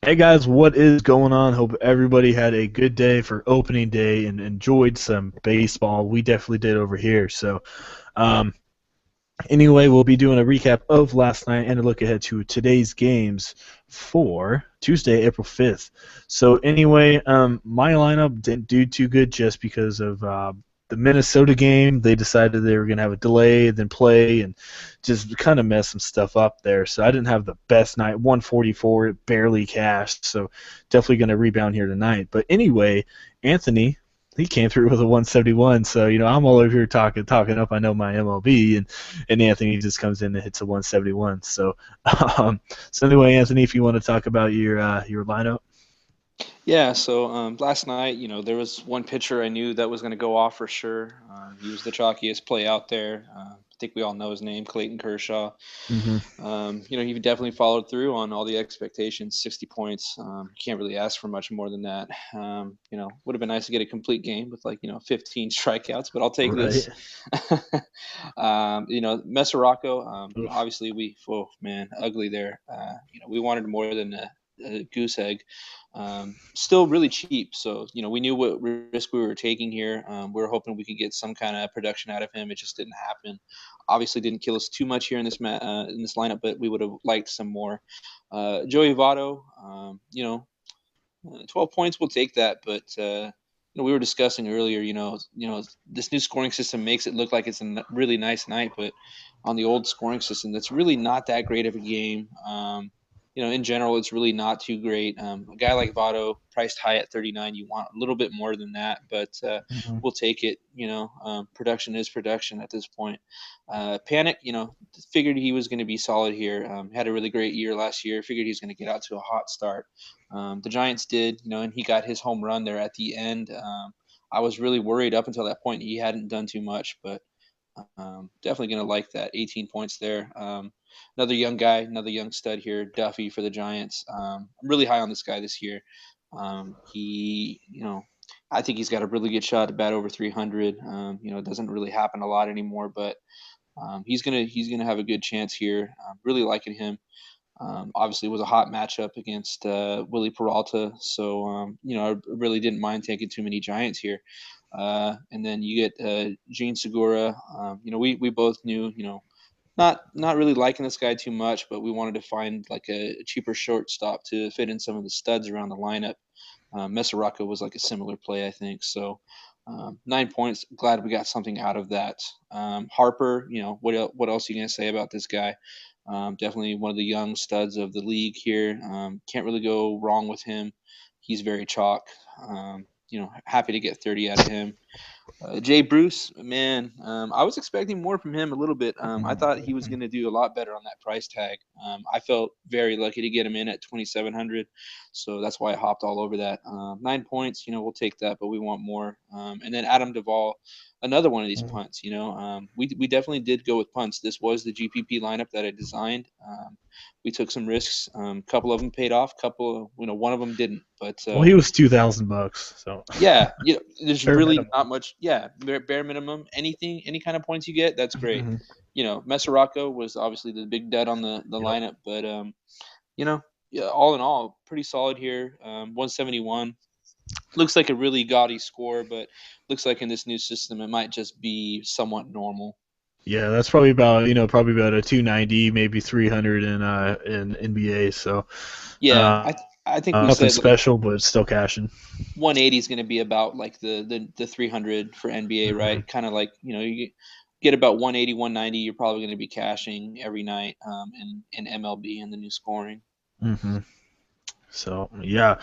Hey guys, what is going on? Hope everybody had a good day for opening day and enjoyed some baseball. We definitely did over here. Um, anyway, we'll be doing a recap of last night and a look ahead to today's games for Tuesday, April 5th. My lineup didn't do too good just because of the Minnesota game. They decided they were going to have a delay, then play, and just kind of mess some stuff up there. So I didn't have the best night. 144, it barely cashed. So definitely going to rebound here tonight. But anyway, Anthony, he came through with a 171. So I'm all over here talking up. I know my MLB, and Anthony just comes in and hits a 171. So anyway, Anthony, if you want to talk about your lineup. Yeah, so last night, there was one pitcher I knew that was going to go off for sure. He was the chalkiest play out there. I think we all know his name, Clayton Kershaw. Hmm. He definitely followed through on all the expectations, 60 points. Can't really ask for much more than that. Would have been nice to get a complete game with 15 strikeouts, but I'll take Right. this. Mesoraco, obviously oh man, ugly there. We wanted more than a goose egg. Still really cheap. So, we knew what risk we were taking here. We were hoping we could get some kind of production out of him. It just didn't happen. Obviously, didn't kill us too much here in this lineup, but we would have liked some more. Joey Votto, 12 points, we'll take that. But we were discussing earlier. This new scoring system makes it look like it's a really nice night, but on the old scoring system, that's really not that great of a game. In general, it's really not too great. A guy like Votto, priced high at 39, you want a little bit more than that, but Hmm. we'll take it. Production is production at this point. Panic, figured he was going to be solid here. Had a really great year last year. Figured he was going to get out to a hot start. The Giants did, and he got his home run there at the end. I was really worried up until that point. He hadn't done too much, but definitely going to like that. 18 points there. Another young guy, another young stud here, Duffy for the Giants. I'm really high on this guy this year. I think he's got a really good shot to bat over 300. It doesn't really happen a lot anymore, but he's gonna have a good chance here. Really liking him. Obviously, it was a hot matchup against Willie Peralta, so I really didn't mind taking too many Giants here. And then you get Gene Segura. We both knew, not really liking this guy too much, but we wanted to find like a cheaper shortstop to fit in some of the studs around the lineup. Mesoraco was like a similar play, I think. So 9 points. Glad we got something out of that. Harper, what else are you gonna say about this guy? Definitely one of the young studs of the league here. Can't really go wrong with him. He's very chalk. Happy to get 30 out of him. Jay Bruce, man, I was expecting more from him a little bit. I thought he was going to do a lot better on that price tag. I felt very lucky to get him in at 2,700, so that's why I hopped all over that. 9 points, we'll take that, but we want more. And then Adam Duvall, another one of these punts. We definitely did go with punts. This was the GPP lineup that I designed. We took some risks. A couple of them paid off. Couple, one of them didn't. But Well, he was $2,000, so yeah, there's bare really minimum. not much. Yeah, bare minimum. Anything, any kind of points you get, that's great. Hmm. Mesoraco was obviously the big dud on the Yep. lineup, but yeah, all in all, pretty solid here. 171 looks like a really gaudy score, but looks like in this new system it might just be somewhat normal. Yeah, that's probably about a 290, maybe 300 in NBA. So Yeah, uh, I think we nothing said like special, but still cashing. 180 is going to be about like the 300 for NBA, Hmm. right? Kind of like you get about 180, 190. You're probably going to be cashing every night in MLB and the new scoring. Hmm. So yeah.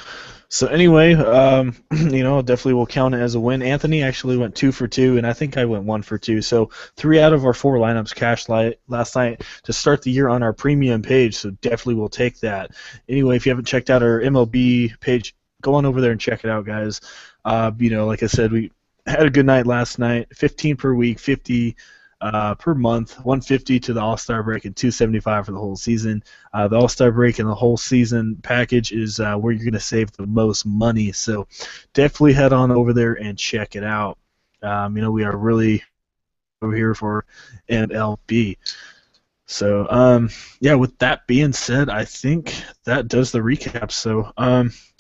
So anyway, definitely will count it as a win. Anthony actually went 2 for 2, and I think I went 1 for 2. So 3 out of our 4 lineups cashed last night to start the year on our premium page. So definitely we'll take that. Anyway, if you haven't checked out our MLB page, go on over there and check it out, guys. Like I said, we had a good night last night. 15 per week, 50 per month, 150 to the All Star break, and 275 for the whole season. The All Star break and the whole season package is where you're going to save the most money. So definitely head on over there and check it out. We are really over here for MLB. So, yeah, with that being said, I think that does the recap. So,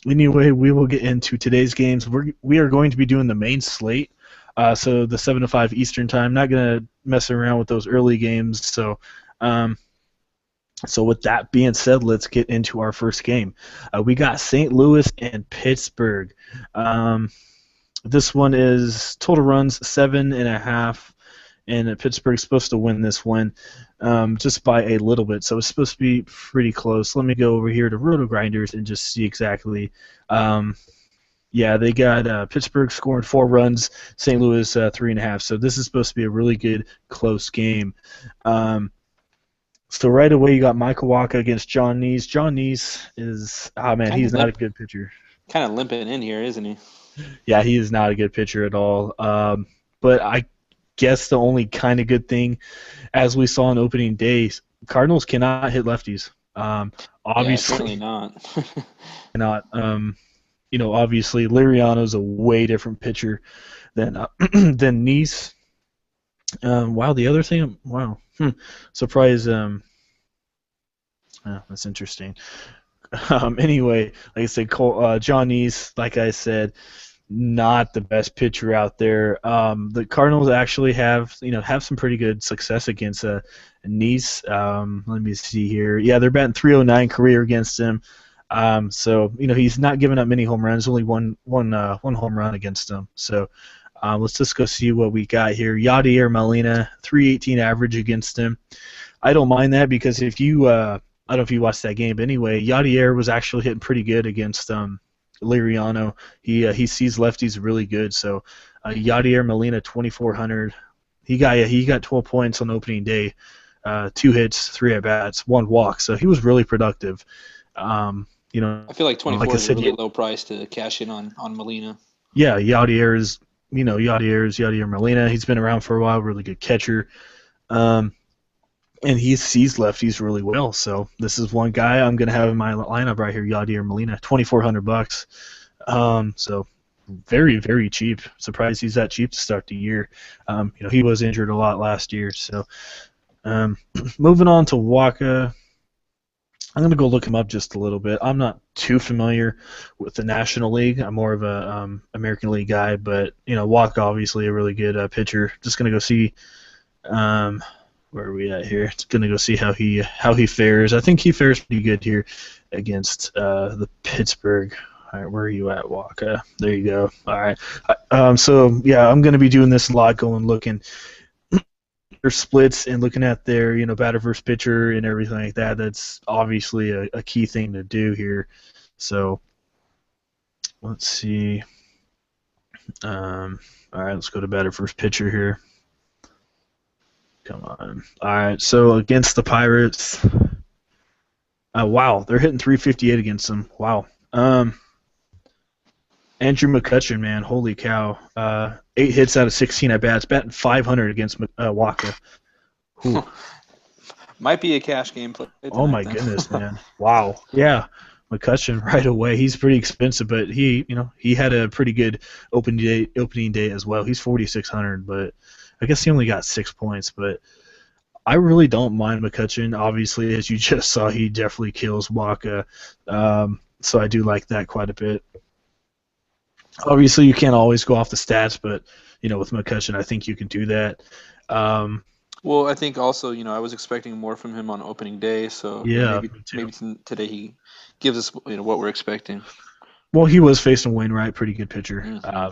anyway, we will get into today's games. We are going to be doing the main slate. So the 7 to 5 Eastern time. Not gonna mess around with those early games. Um, so with that being said, let's get into our first game. We got St. Louis and Pittsburgh. Um, this one is total runs 7.5, and Pittsburgh's supposed to win this one just by a little bit. So it's supposed to be pretty close. Let me go over here to Roto Grinders and just see exactly. Yeah, they got Pittsburgh scoring 4 runs, St. Louis 3.5. So this is supposed to be a really good close game. So right away you got Michael Wacha against John Neese. John Neese is man, Kind he's of not a good pitcher. limping in here, isn't he? Yeah, he is not a good pitcher at all. But I guess the only kind of good thing, as we saw on opening days, Cardinals cannot hit lefties. Yeah, apparently Obviously not. cannot. Obviously Liriano's a way different pitcher than than Neese. Wow, the other thing, wow, surprise. That's interesting. Anyway, like I said, John Neese, like I said, not the best pitcher out there. The Cardinals actually have some pretty good success against Neese. Let me see here. Yeah, they're batting 309 career against him. So he's not giving up many home runs. Only one home run against him. So let's just go see what we got here. Yadier Molina, 318 average against him. I don't mind that because if you I don't know if you watched that game, but anyway, Yadier was actually hitting pretty good against Liriano. He sees lefties really good. So Yadier Molina 2,400. He got 12 points on opening day, 2 hits, 3 at bats, 1 walk. So he was really productive. I feel like Like 24 I is a said, really low price to cash in on Molina. yeah, Yadier Molina. He's been around for a while, really good catcher. And he sees lefties really well. So this is one guy I'm going to have in my lineup right here, Yadier Molina, $2,400. So very, very cheap. Surprised he's that cheap to start the year. He was injured a lot last year. So moving on to Wacha. I'm going to go look him up just a little bit. I'm not too familiar with the National League. I'm more of a American League guy, but Wacha obviously a really good pitcher. Just going to go see where are we at here? It's going to go see how he fares. I think he fares pretty good here against the Pittsburgh. All right, where are you at, Wacha? There you go. All right. So yeah, I'm going to be doing this a lot, looking their splits and looking at their batter versus pitcher and everything like that. That's obviously a key thing to do here. So let's see. All right, let's go to batter versus pitcher here. Come on. All right, so against the Pirates, wow, they're hitting 358 against them. Wow. Andrew McCutchen, man, holy cow. 8 hits out of 16 at bats, batting 500 against Wacha. Might be a cash game play tonight, Oh my then. goodness, man. Wow. Yeah. McCutchen right away. He's pretty expensive, but he had a pretty good opening day as well. He's 4,600, but I guess he only got 6 points, but I really don't mind McCutchen. Obviously, as you just saw, he definitely kills Wacha. So I do like that quite a bit. Obviously, you can't always go off the stats, but with McCutchen, I think you can do that. Well, I think also, I was expecting more from him on opening day, so Yeah, maybe me too. today he gives us what we're expecting. Well, he was facing Wainwright, pretty good pitcher. Yeah.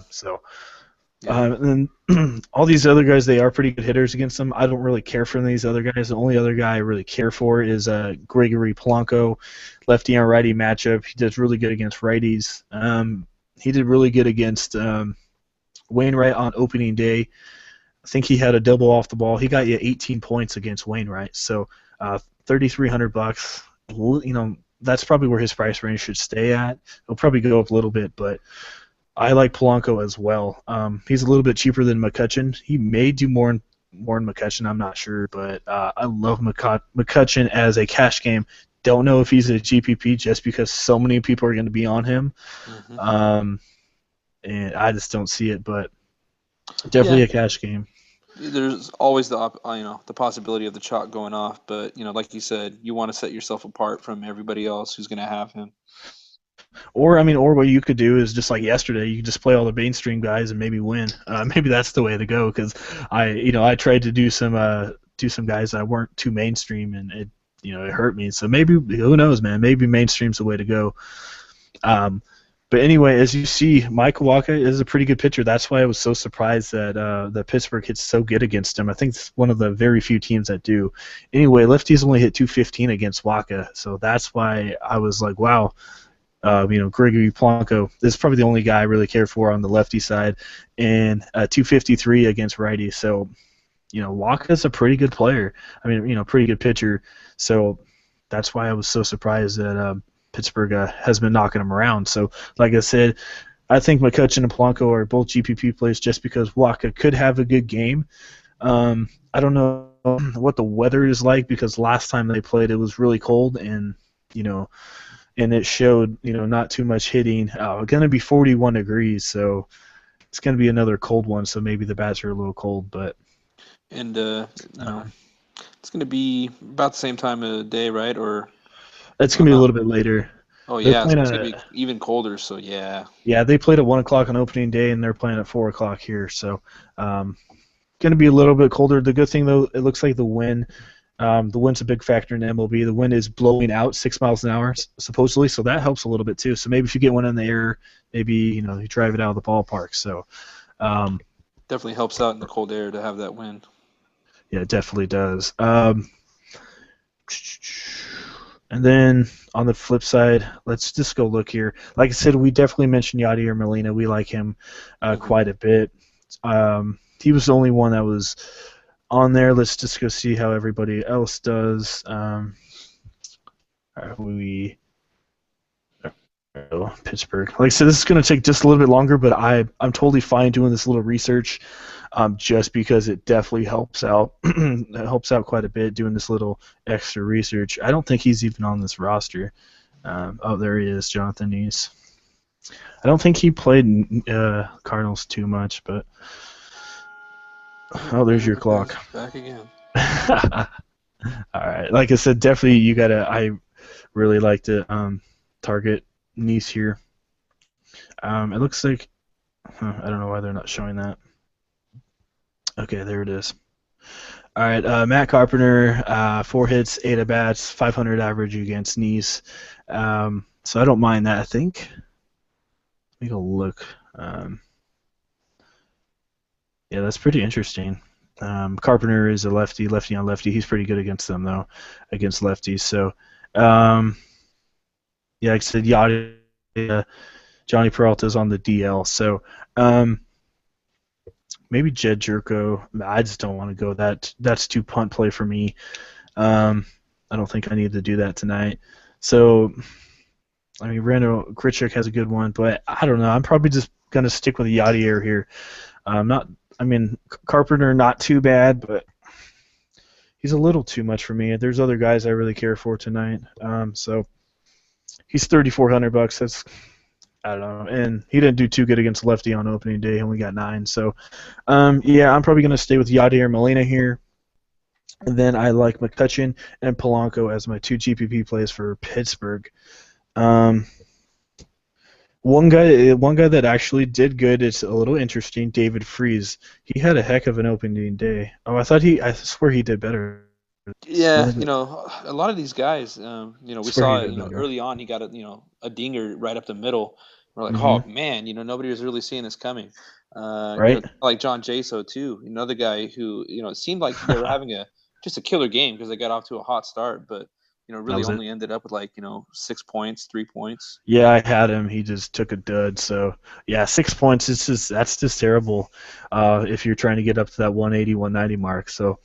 And then all these other guys, they are pretty good hitters against them. I don't really care for these other guys. The only other guy I really care for is Gregory Polanco, lefty and righty matchup. He does really good against righties. He did really good against Wainwright on opening day. I think he had a double off the ball. He got you 18 points against Wainwright. So $3,300. That's probably where his price range should stay at. It'll probably go up a little bit, but I like Polanco as well. He's a little bit cheaper than McCutchen. He may do more than McCutchen. I'm not sure, but I love McCutchen as a cash game. Don't know if he's a GPP just because so many people are going to be on him. And I just don't see it, but definitely a cash game. There's always the possibility of the chalk going off, but like you said, you want to set yourself apart from everybody else who's going to have him. Or I mean, or what you could do is just like yesterday, you could just play all the mainstream guys and maybe win. Maybe that's the way to go because I tried to do some guys that weren't too mainstream and it hurt me. So maybe who knows, man? Maybe mainstream's the way to go. Um, but anyway, as you see, Mike Walker is a pretty good pitcher. That's why I was so surprised that Pittsburgh hits so good against him. I think it's one of the very few teams that do. Anyway, lefties only hit 215 against Waka, so that's why I was like, wow. Gregory Polanco is probably the only guy I really care for on the lefty side, and 253 against righties. So, Waka's a pretty good player. I mean, pretty good pitcher. So that's why I was so surprised that Pittsburgh has been knocking him around. So, like I said, I think McCutchen and Polanco are both GPP plays just because Waka could have a good game. I don't know what the weather is like because last time they played it was really cold and and it showed, not too much hitting. Going to be 41 degrees, so it's going to be another cold one. So maybe the bats are a little cold, but And it's going to be about the same time of the day, right? Or it's going to be a little bit later. Oh They're yeah, it's playing going to be even colder. So yeah. Yeah, they played at 1 o'clock on opening day, and they're playing at 4 o'clock here. So going to be a little bit colder. The good thing though, it looks like the wind. The wind's a big factor in MLB. The wind is blowing out 6 miles an hour, supposedly, so that helps a little bit too. So maybe if you get one in the air, maybe you drive it out of the ballpark. So definitely helps out in the cold air to have that wind. Yeah, it definitely does. And then on the flip side, let's just go look here. Like I said, we definitely mentioned Yadier Molina. We like him quite a bit. He was the only one that was on there. Let's just go see how everybody else does. Pittsburgh. Like I said, this is going to take just a little bit longer, but I'm totally fine doing this little research, just because it definitely helps out. It helps out quite a bit doing this little extra research. I don't think he's even on this roster. There he is, Jonathan East. I don't think he played Cardinals too much, but there's your clock. Back again. All right. Like I said, definitely you gotta. I really like to target Nice here. It looks like I don't know why they're not showing that. Okay, there it is. All right, Matt Carpenter, 4 hits, 8 at bats, 500 average against Nice. So I don't mind that. I think. Let me go look. Yeah, that's pretty interesting. Carpenter is a lefty on lefty. He's pretty good against them though, against lefties. So, yeah, like I said, Johnny Peralta's on the DL. So, maybe Jed Jerko. I just don't want to go that. That's too punt play for me. I don't think I need to do that tonight. So, I mean, Randall Grichuk has a good one, but I don't know. I'm probably just gonna stick with Yadier here. Carpenter not too bad, but he's a little too much for me. There's other guys I really care for tonight. So he's $3,400. That's, I don't know, and he didn't do too good against lefty on opening day. He only got 9. So yeah, I'm probably gonna stay with Yadier Molina here. And then I like McCutchen and Polanco as my 2 GPP plays for Pittsburgh. One guy that actually did good. It's a little interesting. David Freese. He had a heck of an opening day. Oh, I swear he did better. Yeah, a lot of these guys, we saw early on he got a dinger right up the middle. We're like, oh man, nobody was really seeing this coming. Right. Like John Jaso too, another guy who it seemed like they were having just a killer game because they got off to a hot start, but really only ended up with 6 points, 3 points. Yeah, I had him. He just took a dud. So yeah, 6 points. That's just terrible. If you're trying to get up to that 180, 190 mark. So.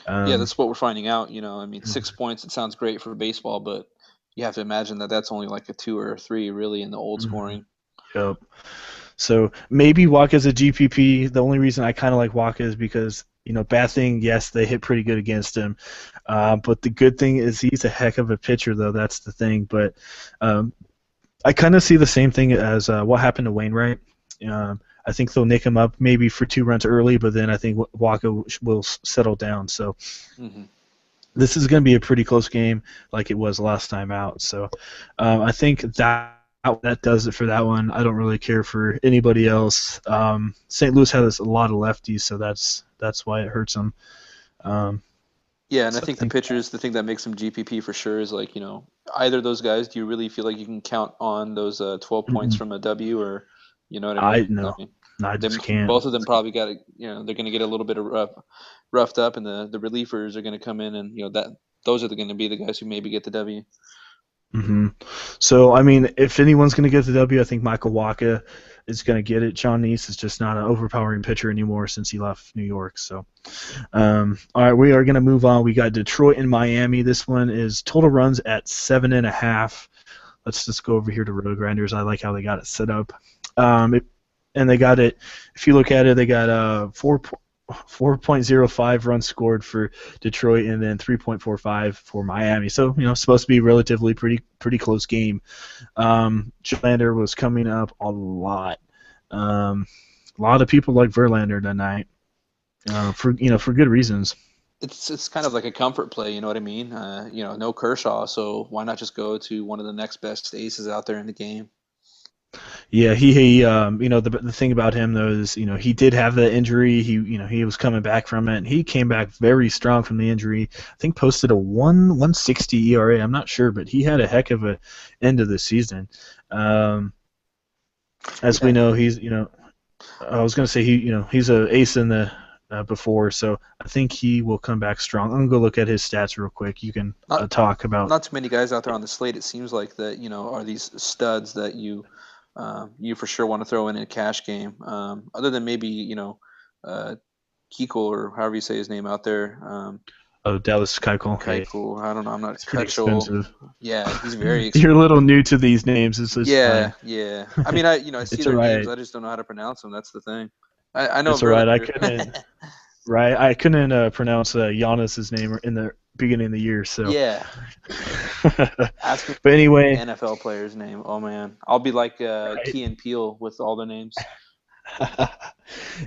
Yeah, that's what we're finding out. 6 points. It sounds great for baseball, but you have to imagine that that's only like a 2 or a 3 really in the old scoring. Yep. So maybe Waka's a GPP. The only reason I kind of like Waka is because bad thing, yes, they hit pretty good against him. But the good thing is he's a heck of a pitcher, though. That's the thing. But I kind of see the same thing as what happened to Wainwright. I I think they'll nick him up maybe for 2 runs early, but then I think Waka will settle down. So Mm-hmm. this is going to be a pretty close game, like it was last time out. So I think that does it for that one. I don't really care for anybody else. St. Louis has a lot of lefties, so that's why it hurts them. Yeah, and I So I think the think pitchers, the thing that makes them GPP for sure is like, either of those guys, do you really feel like you can count on those 12 points mm-mm. from a W, or you know what I mean? I I no, mean, I them just can't. both of them probably got to, they're going to get a little bit of roughed up, and the relievers are going to come in, and that those are going to be the guys who maybe get the W. hmm So I mean, if anyone's going to get the W, I think Michael Wacha is going to get it. John Neese is just not an overpowering pitcher anymore since he left New York. So, all right, we are going to move on. We got Detroit and Miami. This one is total runs at 7.5. Let's just go over here to Road Grinders. I like how they got it set up. And they got it. If you look at it, they got 4.05 runs scored for Detroit and then 3.45 for Miami. So supposed to be relatively pretty close game. Verlander was coming up a lot. A lot of people like Verlander tonight for good reasons. It's kind of like a comfort play, you know what I mean? No Kershaw, so why not just go to one of the next best aces out there in the game? Yeah, he the thing about him though is he did have the injury. He was coming back from it, and he came back very strong from the injury. I think posted a 1.60 ERA. I'm not sure, but he had a heck of a end of the season. As we Yeah, know, I was gonna say he's a ace in the before, so I think he will come back strong. I'm gonna go look at his stats real quick. You can not talk about. not too many guys out there on the slate. It seems like that are these studs that you for sure want to throw in a cash game. Other than maybe uh, Keuchel, or however you say his name out there. Oh, Dallas Keuchel. Yeah, Keuchel. I don't know. I'm not it's pretty Keuchel. expensive. Yeah, he's very You're a expensive. little new to these names. It's Yeah, fine. yeah. I mean, I see It's their names. alright. I just don't know how to pronounce them. That's the thing. I know It's alright. I Verlander. couldn't. Right, I couldn't pronounce Giannis's name in the beginning of the year. So, Yeah. Ask me but anyway, NFL player's name. Oh man, I'll be like right. Key and Peele with all the names.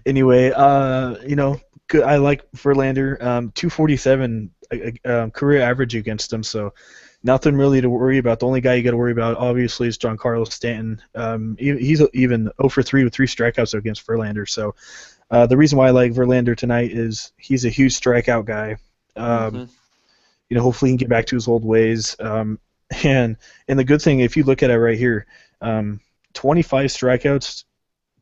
Anyway, good. I like Verlander. 247 career average against him. So nothing really to worry about. The only guy you got to worry about, obviously, is Giancarlo Stanton. He's even 0 for 3 with 3 strikeouts against Verlander. So the reason why I like Verlander tonight is he's a huge strikeout guy. Hmm. Hopefully he can get back to his old ways. And the good thing, if you look at it right here, 25 strikeouts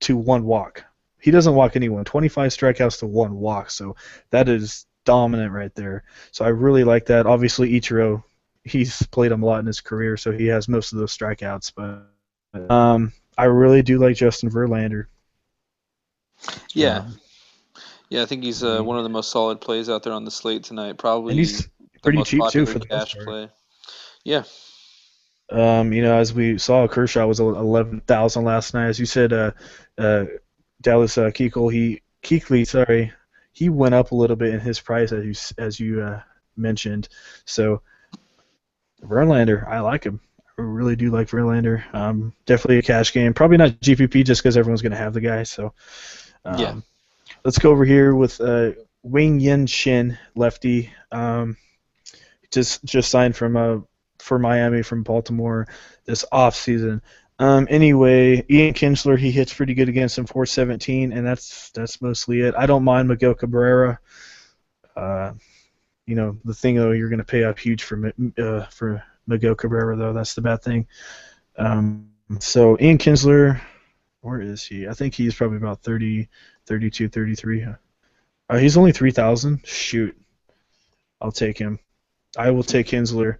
to 1 walk. He doesn't walk anyone. 25 strikeouts to 1 walk. So that is dominant right there. So I really like that. Obviously, Ichiro, he's played him a lot in his career, so he has most of those strikeouts. But I really do like Justin Verlander. Yeah, Um, yeah. I think he's I mean, one of the most solid plays out there on the slate tonight. and Probably he's the pretty most cheap too popular for the most cash part. play. Yeah, As we saw, Kershaw was 11,000 last night. As you said, Dallas Kuechly, sorry, he went up a little bit in his price as you mentioned. So Verlander, I like him. I really do like Verlander. Definitely a cash game. Probably not GPP just because everyone's going to have the guy. So yeah. um, let's go over here with Wing Yin Shin, lefty. Just signed for Miami from Baltimore this offseason. Anyway, Ian Kinsler, he hits pretty good against him, 417, and that's mostly it. I don't mind Miguel Cabrera. Uh, the thing though, you're going to pay up huge for Miguel Cabrera though. That's the bad thing. So Ian Kinsler, where is he? I think he's probably about 30, 32, 33. He's only 3,000. Shoot, I'll take him. I will take Kinsler.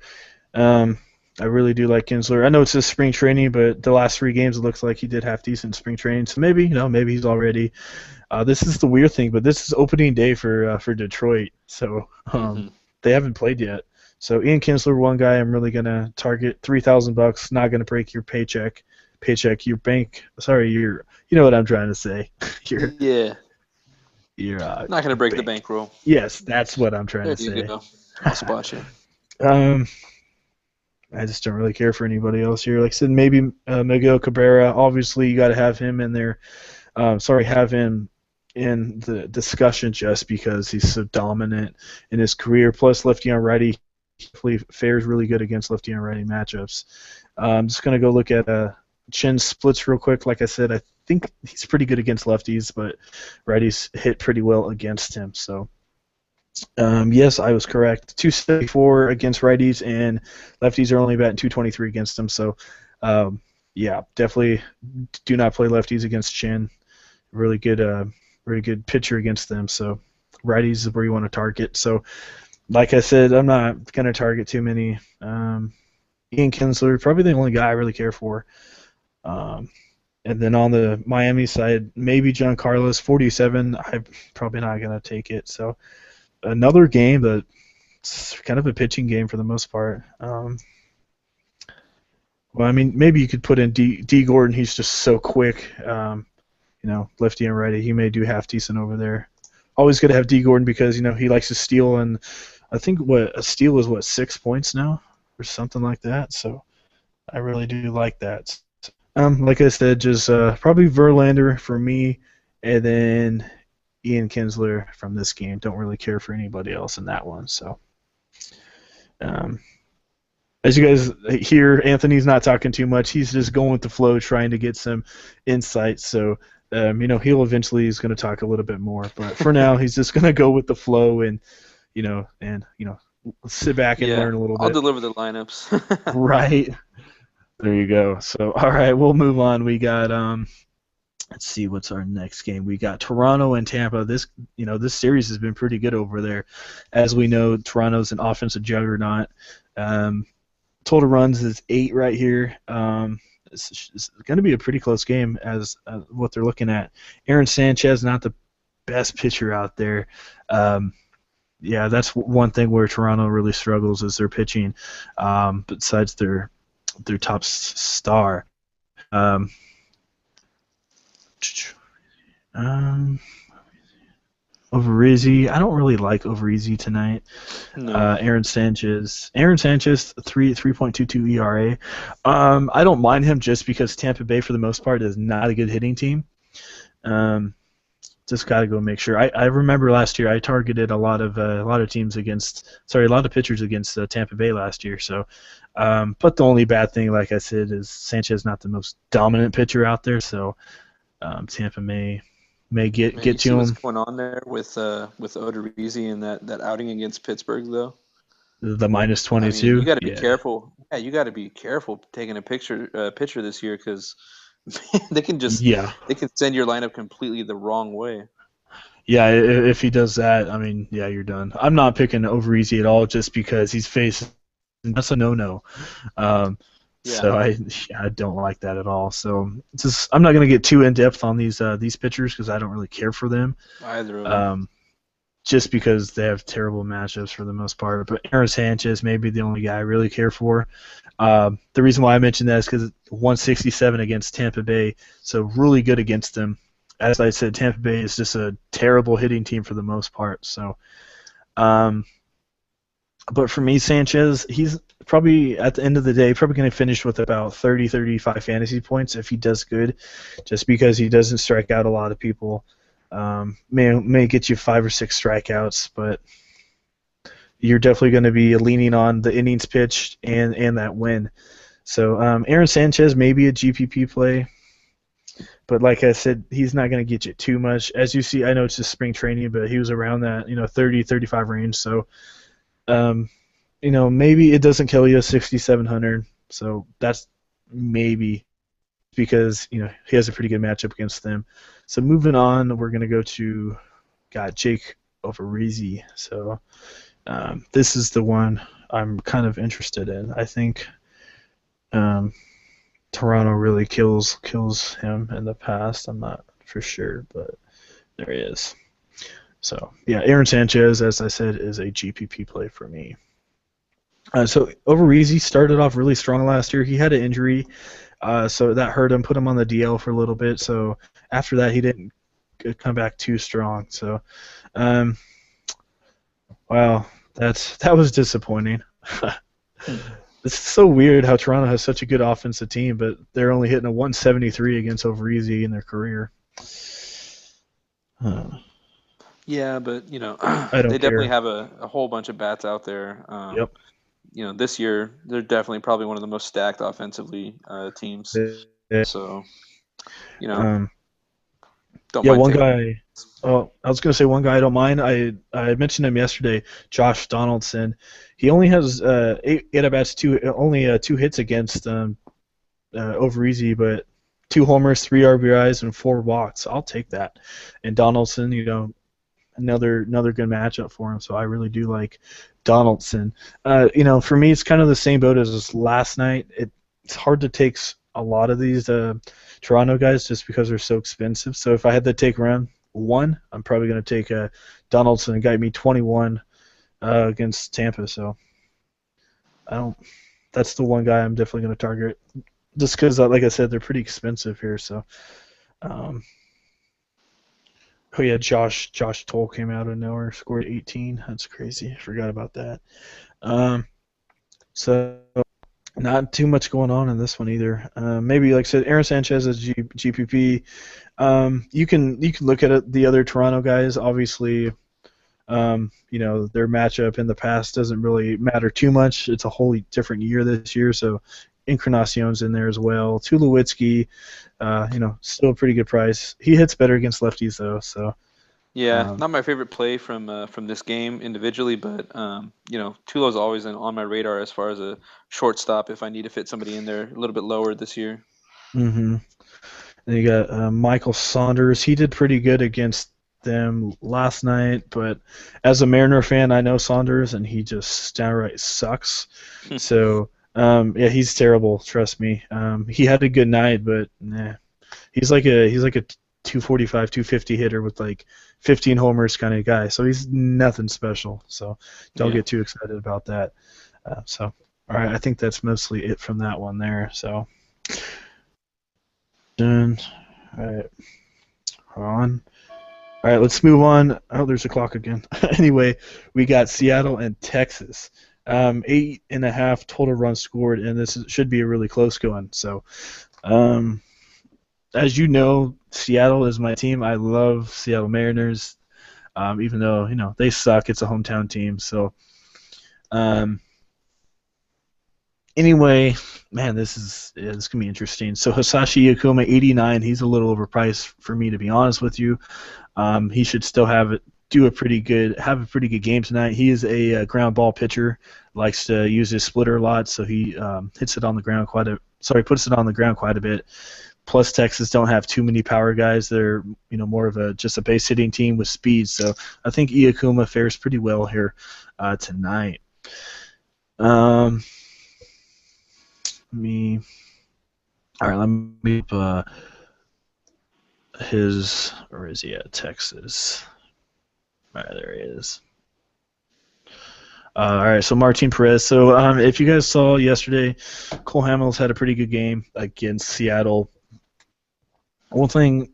I really do like Kinsler. I know it's just spring training, but the last 3 games it looks like he did have decent spring training. So maybe he's already. This is the weird thing, but this is opening day for Detroit, so Hmm. they haven't played yet. So Ian Kinsler, one guy I'm really gonna target. $3,000, not gonna break your your bank. Sorry, you know what I'm trying to say. your Yeah. your Not gonna break the bank. bankroll. Yes, that's what I'm trying There to you say. go. I'll spot you. um, I just don't really care for anybody else here. Like I said, maybe Miguel Cabrera. Obviously, you got to have him in there. sorry, have him in the discussion just because he's so dominant in his career. Plus, lefty on righty, he fares really good against lefty on righty matchups. I'm just gonna go look at Chin splits real quick. Like I said, I think he's pretty good against lefties, but righties hit pretty well against him. So. Yes, I was correct. 274 against righties, and lefties are only batting 223 against them. So, yeah, definitely do not play lefties against Chin. Really good pitcher against them. So, righties is where you want to target. So, like I said, I'm not gonna target too many. Ian Kinsler, probably the only guy I really care for. Um, and then on the Miami side, maybe John Carlos, 47. I'm probably not gonna take it. So. Another game that's kind of a pitching game for the most part. Well, I mean, maybe you could put in D Gordon. He's just so quick. Lefty and righty. He may do half decent over there. Always good to have D Gordon because he likes to steal, and I think a steal is 6 points now or something like that. So I really do like that. Like I said, just probably Verlander for me, and then Ian Kinsler from this game. Don't really care for anybody else in that one. So, as you guys hear, Anthony's not talking too much. He's just going with the flow, trying to get some insight. So, he'll eventually is going to talk a little bit more. But for now, he's just going to go with the flow and sit back and learn a little bit. I'll deliver the lineups. Right. There you go. So, all right, we'll move on. We got let's see what's our next game. We got Toronto and Tampa. This series has been pretty good over there. As we know, Toronto's an offensive juggernaut. Total runs is 8 right here. It's going to be a pretty close game as what they're looking at. Aaron Sanchez, not the best pitcher out there. Yeah, that's one thing where Toronto really struggles is their pitching. Besides their top star. Ovarizzi. I don't really like Ovarizzi tonight. No. Aaron Sanchez, 3.22 ERA. I don't mind him just because Tampa Bay, for the most part, is not a good hitting team. Just got to go make sure. I remember last year I targeted a lot of pitchers against Tampa Bay last year. So, but the only bad thing, like I said, is Sanchez not the most dominant pitcher out there. So. Tampa may get to him. What's going on there with Odorizzi and that outing against Pittsburgh though? The minus 22. I mean, you got to be careful. Yeah, you got to be careful taking a pitcher this year because they can send your lineup completely the wrong way. Yeah, if he does that, I mean, yeah, you're done. I'm not picking Odorizzi at all just because he's facing. That's a no-no. So I don't like that at all. So I'm not going to get too in depth on these pitchers because I don't really care for them. Either of them. Just because they have terrible matchups for the most part. But Aaron Sanchez may be the only guy I really care for. The reason why I mentioned that is because 167 against Tampa Bay, so really good against them. As I said, Tampa Bay is just a terrible hitting team for the most part. So, but for me, Sanchez, he's probably, at the end of the day, probably going to finish with about 30, 35 fantasy points if he does good, just because he doesn't strike out a lot of people. May get you 5 or 6 strikeouts, but you're definitely going to be leaning on the innings pitched and that win. So Aaron Sanchez may be a GPP play, but like I said, he's not going to get you too much. As you see, I know it's just spring training, but he was around that 30, 35 range. So maybe it doesn't kill you 6,700. So that's maybe because he has a pretty good matchup against them. So moving on, we're gonna go to Jake Odorizzi. So this is the one I'm kind of interested in. I think Toronto really kills him in the past. I'm not for sure, but there he is. So yeah, Aaron Sanchez, as I said, is a GPP play for me. So Odorizzi started off really strong last year. He had an injury, so that hurt him, put him on the DL for a little bit. So after that, he didn't come back too strong. So, wow, that was disappointing. It's so weird how Toronto has such a good offensive team, but they're only hitting a 173 against Odorizzi in their career. Huh. Yeah, but I they don't definitely care. have a whole bunch of bats out there. Yep. This year they're definitely probably one of the most stacked offensively teams. Yeah. So, you know, Um, don't yeah, mind one taking. guy. Oh, I was gonna say one guy I don't mind. I mentioned him yesterday, Josh Donaldson. He only has eight at bats, only two hits against over easy, but two homers, three RBIs, and four walks. I'll take that. And Donaldson, another good matchup for him. So I really do like Donaldson. For me, it's kind of the same boat as last night. It's hard to take a lot of these Toronto guys just because they're so expensive. So if I had to take round one, I'm probably going to take Donaldson and got me 21 against Tampa. So I don't. That's the one guy I'm definitely going to target, just because, like I said, they're pretty expensive here. So, um, oh yeah, Josh Toll came out of nowhere, scored 18. That's crazy. I forgot about that. Um, so not too much going on in this one either. Maybe like I said, Aaron Sanchez is GPP. You can look at it, the other Toronto guys. Obviously, their matchup in the past doesn't really matter too much. It's a wholly different year this year, so Encarnacion's in there as well. Tulowitzki, still a pretty good price. He hits better against lefties though, so Yeah, um, not my favorite play from this game individually, but Tulo's always on my radar as far as a shortstop if I need to fit somebody in there a little bit lower this year. hmm And you got Michael Saunders. He did pretty good against them last night, but as a Mariner fan, I know Saunders, and he just downright sucks. So yeah, he's terrible. Trust me. He had a good night, but nah, he's like a 245, 250 hitter with like 15 homers kind of guy. So he's nothing special. So don't Yeah. get too excited about that. So all right, I think that's mostly it from that one there. So done. All right, hold on. All right, let's move on. Oh, there's a clock again. Anyway, we got Seattle and Texas. 8.5 total runs scored, and should be a really close going. So, um, as you know, Seattle is my team. I love Seattle Mariners, even though they suck. It's a hometown team. So, um, anyway, man, this gonna be interesting. So Hisashi Yakuma, 89. He's a little overpriced for me, to be honest with you. He should still have a pretty good game tonight. He is a ground ball pitcher, likes to use his splitter a lot, so he hits it on the ground puts it on the ground quite a bit. Plus, Texas don't have too many power guys. They're more of just a base hitting team with speed. So I think Iakuma fares pretty well here tonight. Um, me. All right, let me where is he at? Texas. All right, there he is. All right, so Martin Perez. So if you guys saw yesterday, Cole Hamels had a pretty good game against Seattle. One thing,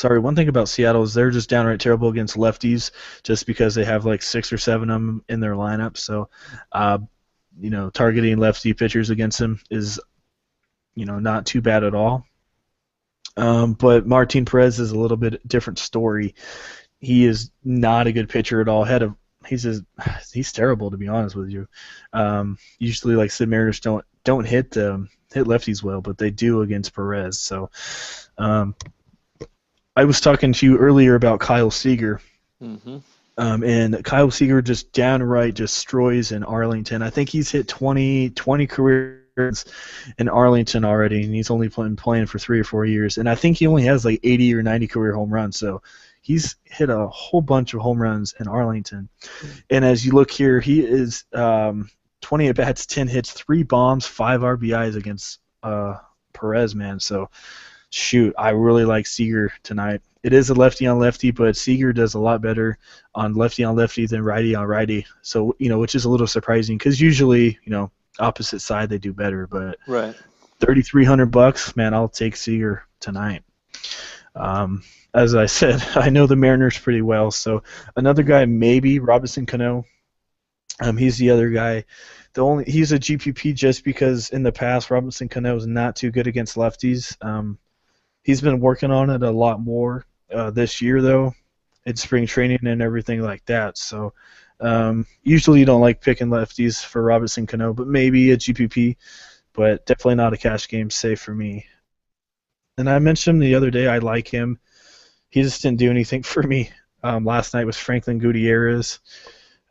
one thing about Seattle is they're just downright terrible against lefties, just because they have like 6 or 7 of them in their lineup. So, uh, targeting lefty pitchers against them is not too bad at all. But Martin Perez is a little bit different story. He is not a good pitcher at all. He's terrible, to be honest with you. Usually, like Sid Mariners don't hit lefties well, but they do against Perez. So um, I was talking to you earlier about Kyle Seager, Hmm. and Kyle Seager just downright destroys in Arlington. I think he's hit 20 career runs in Arlington already, and he's only been playing for 3 or 4 years. And I think he only has like 80 or 90 career home runs. So he's hit a whole bunch of home runs in Arlington. And as you look here, he is 20 at bats, 10 hits, 3 bombs, 5 RBIs against Perez, man. So shoot, I really like Seager tonight. It is a lefty on lefty, but Seager does a lot better on lefty than righty on righty. So, which is a little surprising because usually, opposite side they do better. But Right. $3,300, man, I'll take Seager tonight. As I said, I know the Mariners pretty well. So another guy, maybe Robinson Cano. He's the other guy. He's a GPP just because in the past Robinson Cano is not too good against lefties. He's been working on it a lot more this year, though. It's spring training and everything like that. So usually you don't like picking lefties for Robinson Cano, but maybe a GPP, but definitely not a cash game safe for me. And I mentioned him the other day. I like him. He just didn't do anything for me. Last night was Franklin Gutierrez.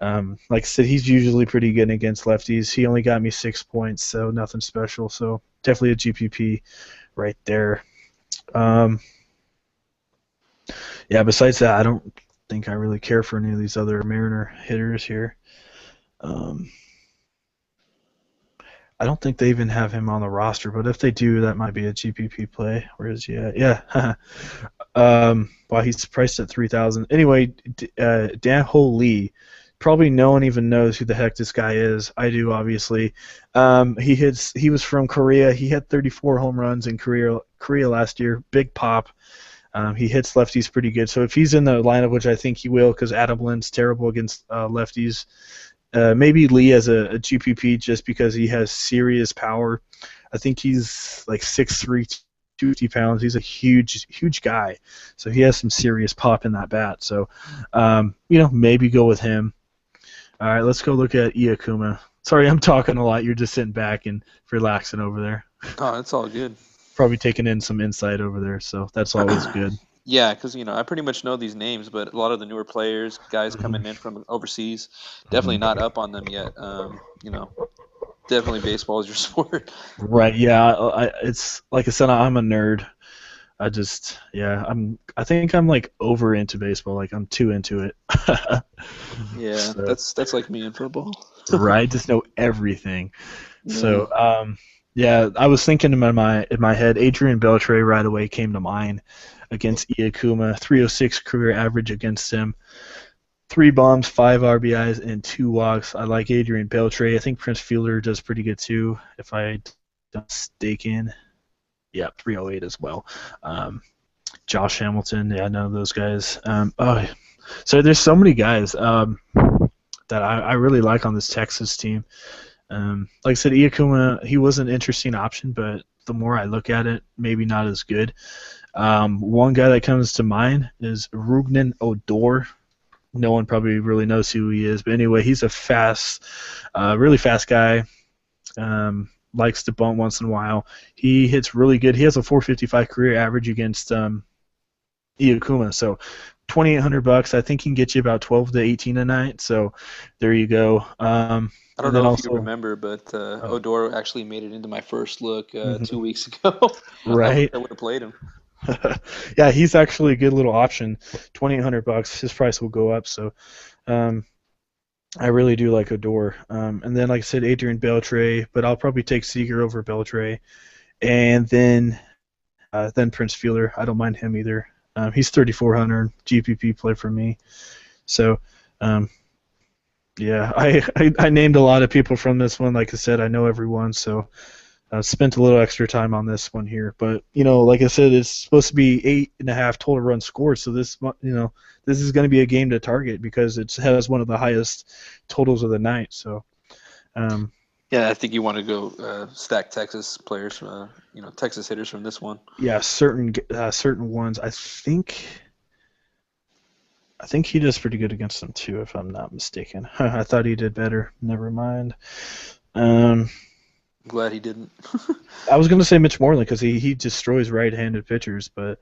Like I said, he's usually pretty good against lefties. He only got me 6 points, so nothing special. So definitely a GPP right there. Um, yeah, besides that, I don't think I really care for any of these other Mariner hitters here. Um, I don't think they even have him on the roster, but if they do, that might be a GPP play. Where is he at? Yeah. Well, he's priced at 3,000. Anyway, Dan Ho Lee. Probably no one even knows who the heck this guy is. I do, obviously. He was from Korea. He had 34 home runs in Korea last year. Big pop. He hits lefties pretty good. So if he's in the lineup, which I think he will, because Adam Lynn's terrible against lefties, maybe Lee as a GPP just because he has serious power. I think he's like 6'3", 250 pounds. He's a huge guy. So he has some serious pop in that bat. So, maybe go with him. All right, let's go look at Iacuma. Sorry, I'm talking a lot. You're just sitting back and relaxing over there. Oh, it's all good. Probably taking in some insight over there, so that's always good. Yeah, because I pretty much know these names, but a lot of the newer players, guys coming in from overseas, definitely not up on them yet. Definitely baseball is your sport. Right? Yeah. It's like I said, I'm a nerd. I think I'm like over into baseball. Like I'm too into it. Yeah, So, that's like me in football. right. Just know everything. Yeah. So, I was thinking in my head, Adrian Beltre right away came to mind against Iacuma. 306 career average against him. 3 bombs, 5 RBIs, and 2 walks. I like Adrian Beltre. I think Prince Fielder does pretty good too, if I don't mistaken. Yeah, 308 as well. Josh Hamilton, yeah, I know those guys. So there's so many guys that I really like on this Texas team. Like I said, Iacuma, he was an interesting option, but the more I look at it, maybe not as good. One guy that comes to mind is Rugnan Odor. No one probably really knows who he is, but anyway, he's a really fast guy. Likes to bunt once in a while. He hits really good. He has a 455 career average against Iacuma. So $2,800. I think he can get you about 12 to 18 a night. So there you go. I don't know if you remember, but Odor actually made it into my first look 2 weeks ago. Right. I would have played him. Yeah, he's actually a good little option. $2,800. His price will go up. So I really do like Odor. And then, like I said, Adrian Beltre, but I'll probably take Seager over Beltre. And then Prince Fielder. I don't mind him either. He's 3,400 GPP play for me. So, I named a lot of people from this one. Like I said, I know everyone, so I spent a little extra time on this one here. But like I said, it's supposed to be 8.5 total runs scored. So this is going to be a game to target because it has one of the highest totals of the night. So. Yeah, I think you want to go stack Texas players, Texas hitters from this one. Yeah, certain ones. I think he does pretty good against them too, if I'm not mistaken. I thought he did better. Never mind. I'm glad he didn't. I was going to say Mitch Moreland because he destroys right-handed pitchers, but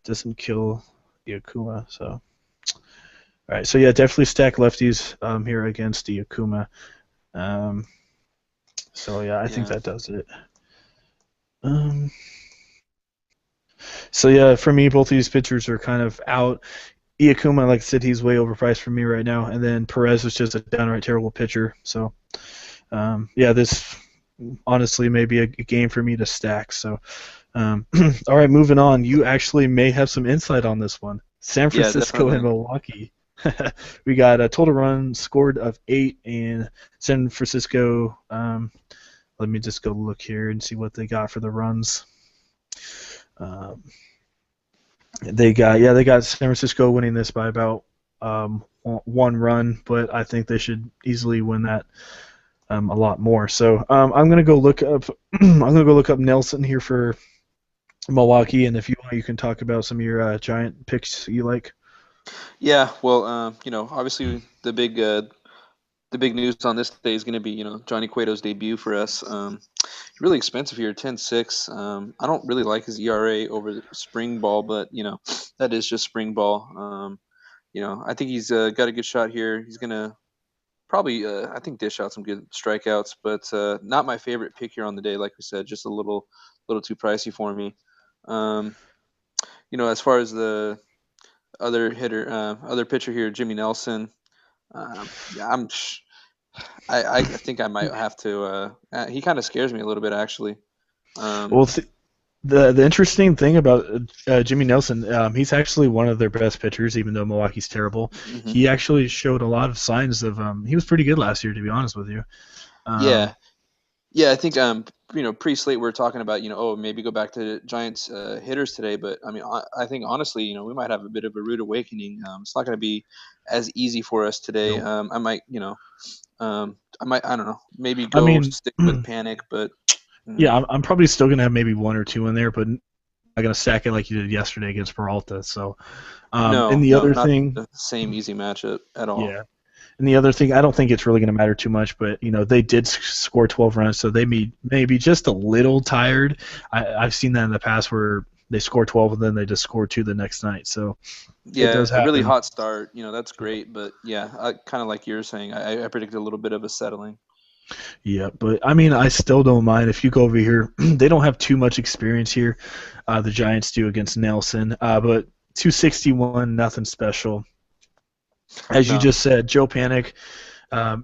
doesn't kill Iacuma. So, all right. So yeah, definitely stack lefties here against Iacuma. So yeah, I think that does it. So yeah, for me, both of these pitchers are kind of out. Iacuma, like I said, he's way overpriced for me right now, and then Perez is just a downright terrible pitcher. So this honestly may be a game for me to stack. So all right, moving on. You actually may have some insight on this one. San Francisco and Milwaukee. We got a total run scored of 8 in San Francisco. Let me just go look here and see what they got for the runs. They got San Francisco winning this by about 1 run, but I think they should easily win that a lot more. So I'm gonna go look up Nelson here for Milwaukee, and if you want, you can talk about some of your Giant picks you like. Yeah, well, obviously the big news on this day is going to be, Johnny Cueto's debut for us. Really expensive here, 10.6. I don't really like his ERA over the spring ball, but that is just spring ball. I think he's got a good shot here. He's gonna probably, I think, dish out some good strikeouts, but not my favorite pick here on the day. Like we said, just a little too pricey for me. Um, as far as the other pitcher here, Jimmy Nelson. Yeah, I think I might have to. He kind of scares me a little bit, actually. Um, Well, the interesting thing about Jimmy Nelson, he's actually one of their best pitchers, even though Milwaukee's terrible. mhm. He actually showed a lot of signs of he was pretty good last year, to be honest with you. Yeah, Um, yeah. I think pre-slate we are talking about oh, maybe go back to Giants hitters today, but I mean I think honestly we might have a bit of a rude awakening. It's not going to be as easy for us today. no, I might I don't know, maybe I go mean, stick with Panic, but mm, yeah, I'm probably still gonna have maybe one or two in there, but I'm not gonna sack it like you did yesterday against Peralta. So, and no, the no, other not thing, the same easy matchup at all. yeah, and the other thing, I don't think it's really going to matter too much, but they did score 12 runs, so they may be just a little tired. I've seen that in the past where they score 12 and then they just score two the next night, so it Yeah, does a really happen. hot start, that's great, but yeah, kind of like you're saying, I predicted a little bit of a settling. Yeah, but I mean, I still don't mind if you go over here. They don't have too much experience here. The Giants do against Nelson, but 261, nothing special. As you No. just said, Joe Panic,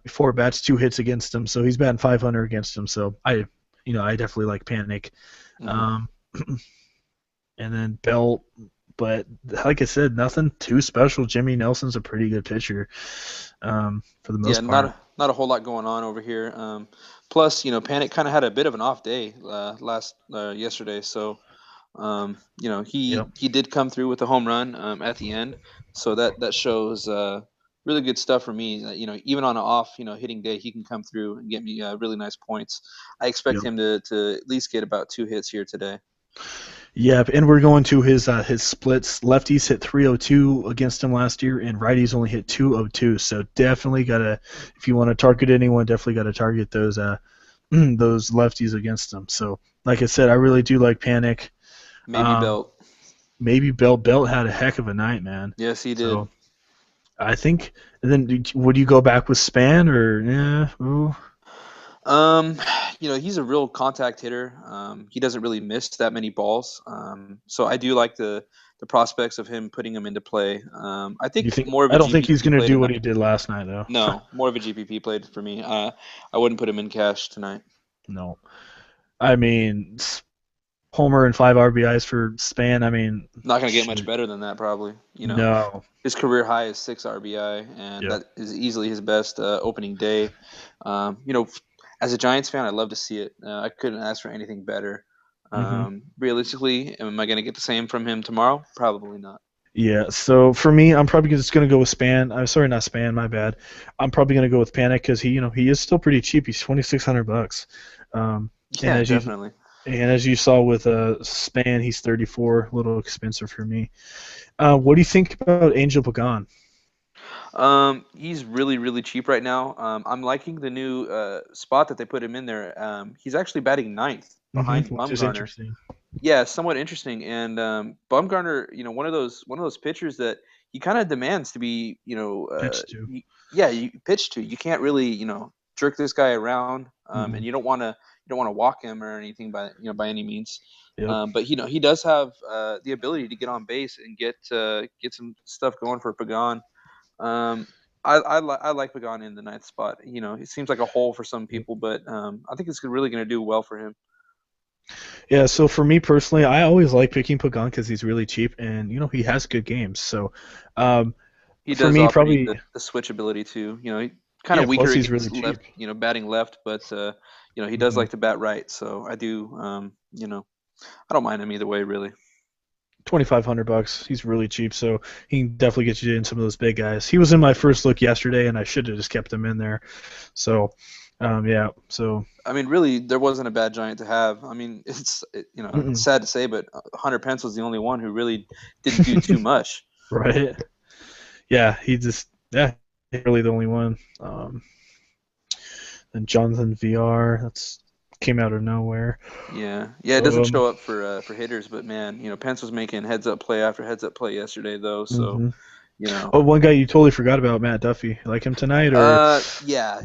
four bats, two hits against him, so he's batting 500 against him. So I definitely like Panic. Hmm. Um, and then Bell, but like I said, nothing too special. Jimmy Nelson's a pretty good pitcher, for the Yeah, most part. not a whole lot going on over here. Plus, Panic kind of had a bit of an off day last yesterday, so Yep. he did come through with a home run at the end, so that shows really good stuff for me. Even on an off hitting day, he can come through and get me really nice points. I expect Yep. him to at least get about 2 hits here today. Yep. And we're going to his splits. Lefties hit 302 against him last year, and righties only hit 202. So definitely gotta, if you want to target anyone, definitely gotta target those those lefties against them. So like I said, I really do like Panic. Maybe Um, Belt. maybe Belt had a heck of a night, man. Yes, he did. So I think. And then would you go back with Span or yeah? Ooh, Um, he's a real contact hitter. He doesn't really miss that many balls. So I do like the prospects of him putting him into play. I you think think? more of a I don't think he's GPP gonna play do what tonight. he did last night though. No, more of a GPP play for me. I wouldn't put him in cash tonight. No, I mean Homer and five RBIs for Span. I mean, Not going to get much shoot, better than that, probably. no. His career high is 6 RBI, and Yep. that is easily his best opening day. As a Giants fan, I love to see it. I couldn't ask for anything better. Hmm. Realistically, am I going to get the same from him tomorrow? Probably not. Yeah. So for me, I'm probably just gonna go with Span. I'm sorry, not Span. My bad. I'm probably gonna go with Panic because he is still pretty cheap. He's $2,600. Um, and Yeah, as you definitely. saw with Span, he's 34, a little expensive for me. What do you think about Angel Pagan? He's really, really cheap right now. I'm liking the new spot that they put him in there. He's actually batting ninth behind Which is Bumgarner. interesting. Yeah, somewhat interesting. And Bumgarner, one of those pitchers that he kind of demands to be, Pitch too. yeah, you pitch to. You can't really, jerk this guy around, Hmm. and you don't want to walk him or anything by any means. Yep. But he does have the ability to get on base and get some stuff going for Pagan. Um, I like Pagan in the ninth spot. It seems like a hole for some Yep. people, but I think it's really going to do well for him. Yeah. So for me personally, I always like picking Pagan because he's really cheap and he has good games. So um, He for does me, offer you the, probably the switch ability too. He kind yeah. of weaker Plus, he's against really left, cheap. batting left, but he does Hmm. like to bat right. So I do, I don't mind him either way, really. $2,500. He's really cheap, so he can definitely get you in some of those big guys. He was in my first look yesterday, and I should have just kept him in there. So Yeah. So. I mean, really, there wasn't a bad Giant to have. I mean, it's Mm-mm. sad to say, but Hunter Pence was the only one who really didn't do too much. Right. Yeah. Yeah. He's really the only one. And Jonathan VR. That's came out of nowhere. Yeah, it doesn't Um. show up for hitters, but man, Pence was making heads up play after heads up play yesterday, though. So hmm you know, Oh, one guy you totally forgot about, Matt Duffy. Like him tonight, or yeah,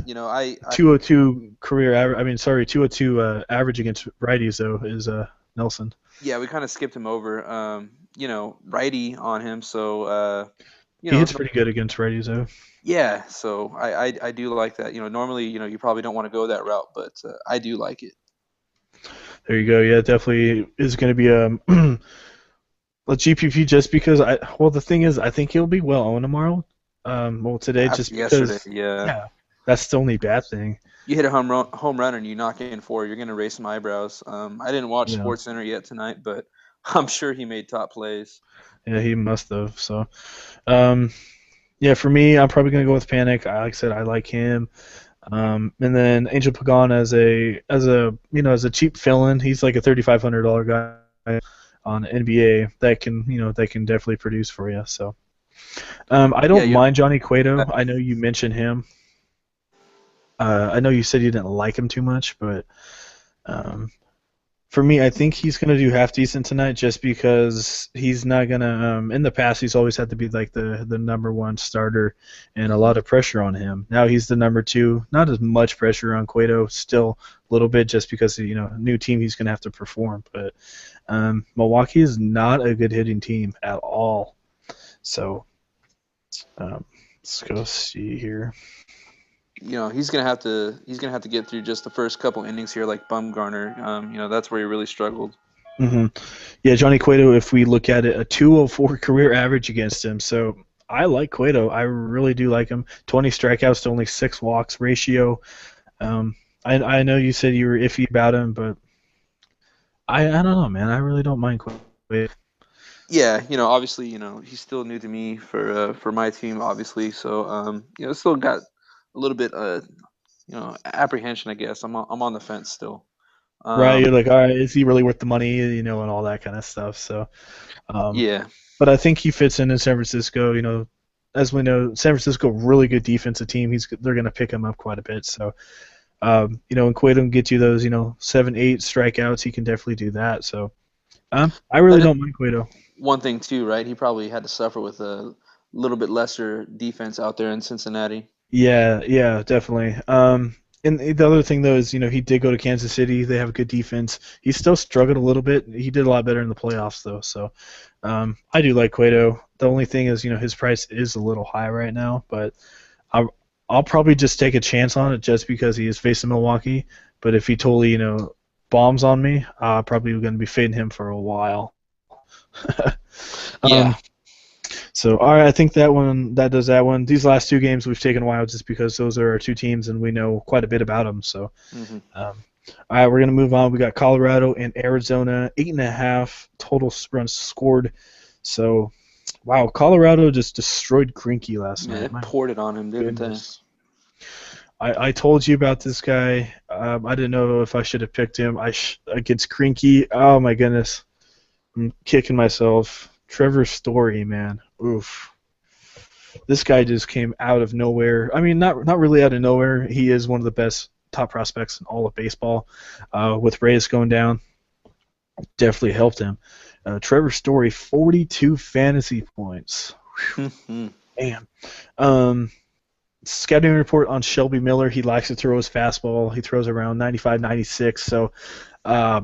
202 career average. I mean, sorry, 202 average against righties though is Nelson. yeah, we kind of skipped him over. Righty on him, so He hits no, pretty good against righties though. yeah, so I do like that. Normally, you probably don't want to go that route, but I do like it. There you go. Yeah, definitely is going to be a GPP just because the thing is I think he'll be well owned tomorrow. Well today just After yesterday, because yeah, yeah, that's the only bad thing. you hit a home run and you knock in four, you're gonna raise some eyebrows. I didn't watch You know. Sports Center yet tonight, but I'm sure he made top plays. Yeah, he must have. So um yeah, for me I'm probably going to go with Panic. Like I said, I like him. And then Angel Pagan as a cheap fill-in, he's like a $3,500 guy on NBA that can definitely produce for you. So I Yeah, don't mind Johnny Cueto. I know you mentioned him. I know you said you didn't like him too much, but um, for me, I think he's gonna do half decent tonight, just because he's not gonna. In the past, he's always had to be like the number one starter, and a lot of pressure on him. Now he's the number two. Not as much pressure on Cueto, still a little bit, just because new team he's gonna have to perform. But Milwaukee is not a good hitting team at all. So let's go see here. he's gonna have to get through just the first couple innings here, like Bumgarner. That's where he really struggled. hmm Yeah, Johnny Cueto, if we look at it, a 204 career average against him. So I like Cueto. I really do like him. 20 strikeouts to only 6 walks ratio. Um, I know you said you were iffy about him, but I don't know, man. I really don't mind Cueto. Yeah, obviously, he's still new to me for my team, obviously. So, still got a little bit apprehension, I guess. I'm on the fence still. Right? Um, You're like, all right, is he really worth the money? And all that kind of stuff. So, um, yeah, but I think he fits in San Francisco. As we know, San Francisco really good defensive team. They're going to pick him up quite a bit. So, and Cueto can get you those, 7, 8 strikeouts. He can definitely do that. So, I really that is don't mind Cueto. one thing too, right? He probably had to suffer with a little bit lesser defense out there in Cincinnati. Yeah, yeah, definitely. And the other thing though is, he did go to Kansas City. They have a good defense. He still struggled a little bit. He did a lot better in the playoffs though. So, I do like Cueto. The only thing is, his price is a little high right now, but I'll, I'll probably just take a chance on it just because he is facing Milwaukee. But if he totally, bombs on me, probably going to be fading him for a while. Yeah. um, So, all right, I think that does that one. These last two games we've taken a while just because those are our two teams and we know quite a bit about them. So, hmm all right, we're gonna move on. We got Colorado and Arizona, 8.5 total runs scored. So, wow, Colorado just destroyed Greinke last Yeah, they night. My poured it on him, didn't they? goodness. I told you about this guy. I didn't know if I should have picked him. Against Greinke. Oh my goodness, I'm kicking myself. Trevor Story, man. Oof. This guy just came out of nowhere. I mean, not really out of nowhere. He is one of the best top prospects in all of baseball. With Reyes going down, definitely helped him. Trevor Story, 42 fantasy points. Mhm. Man. Scouting report on Shelby Miller. He likes to throw his fastball. He throws around 95, 96. So, I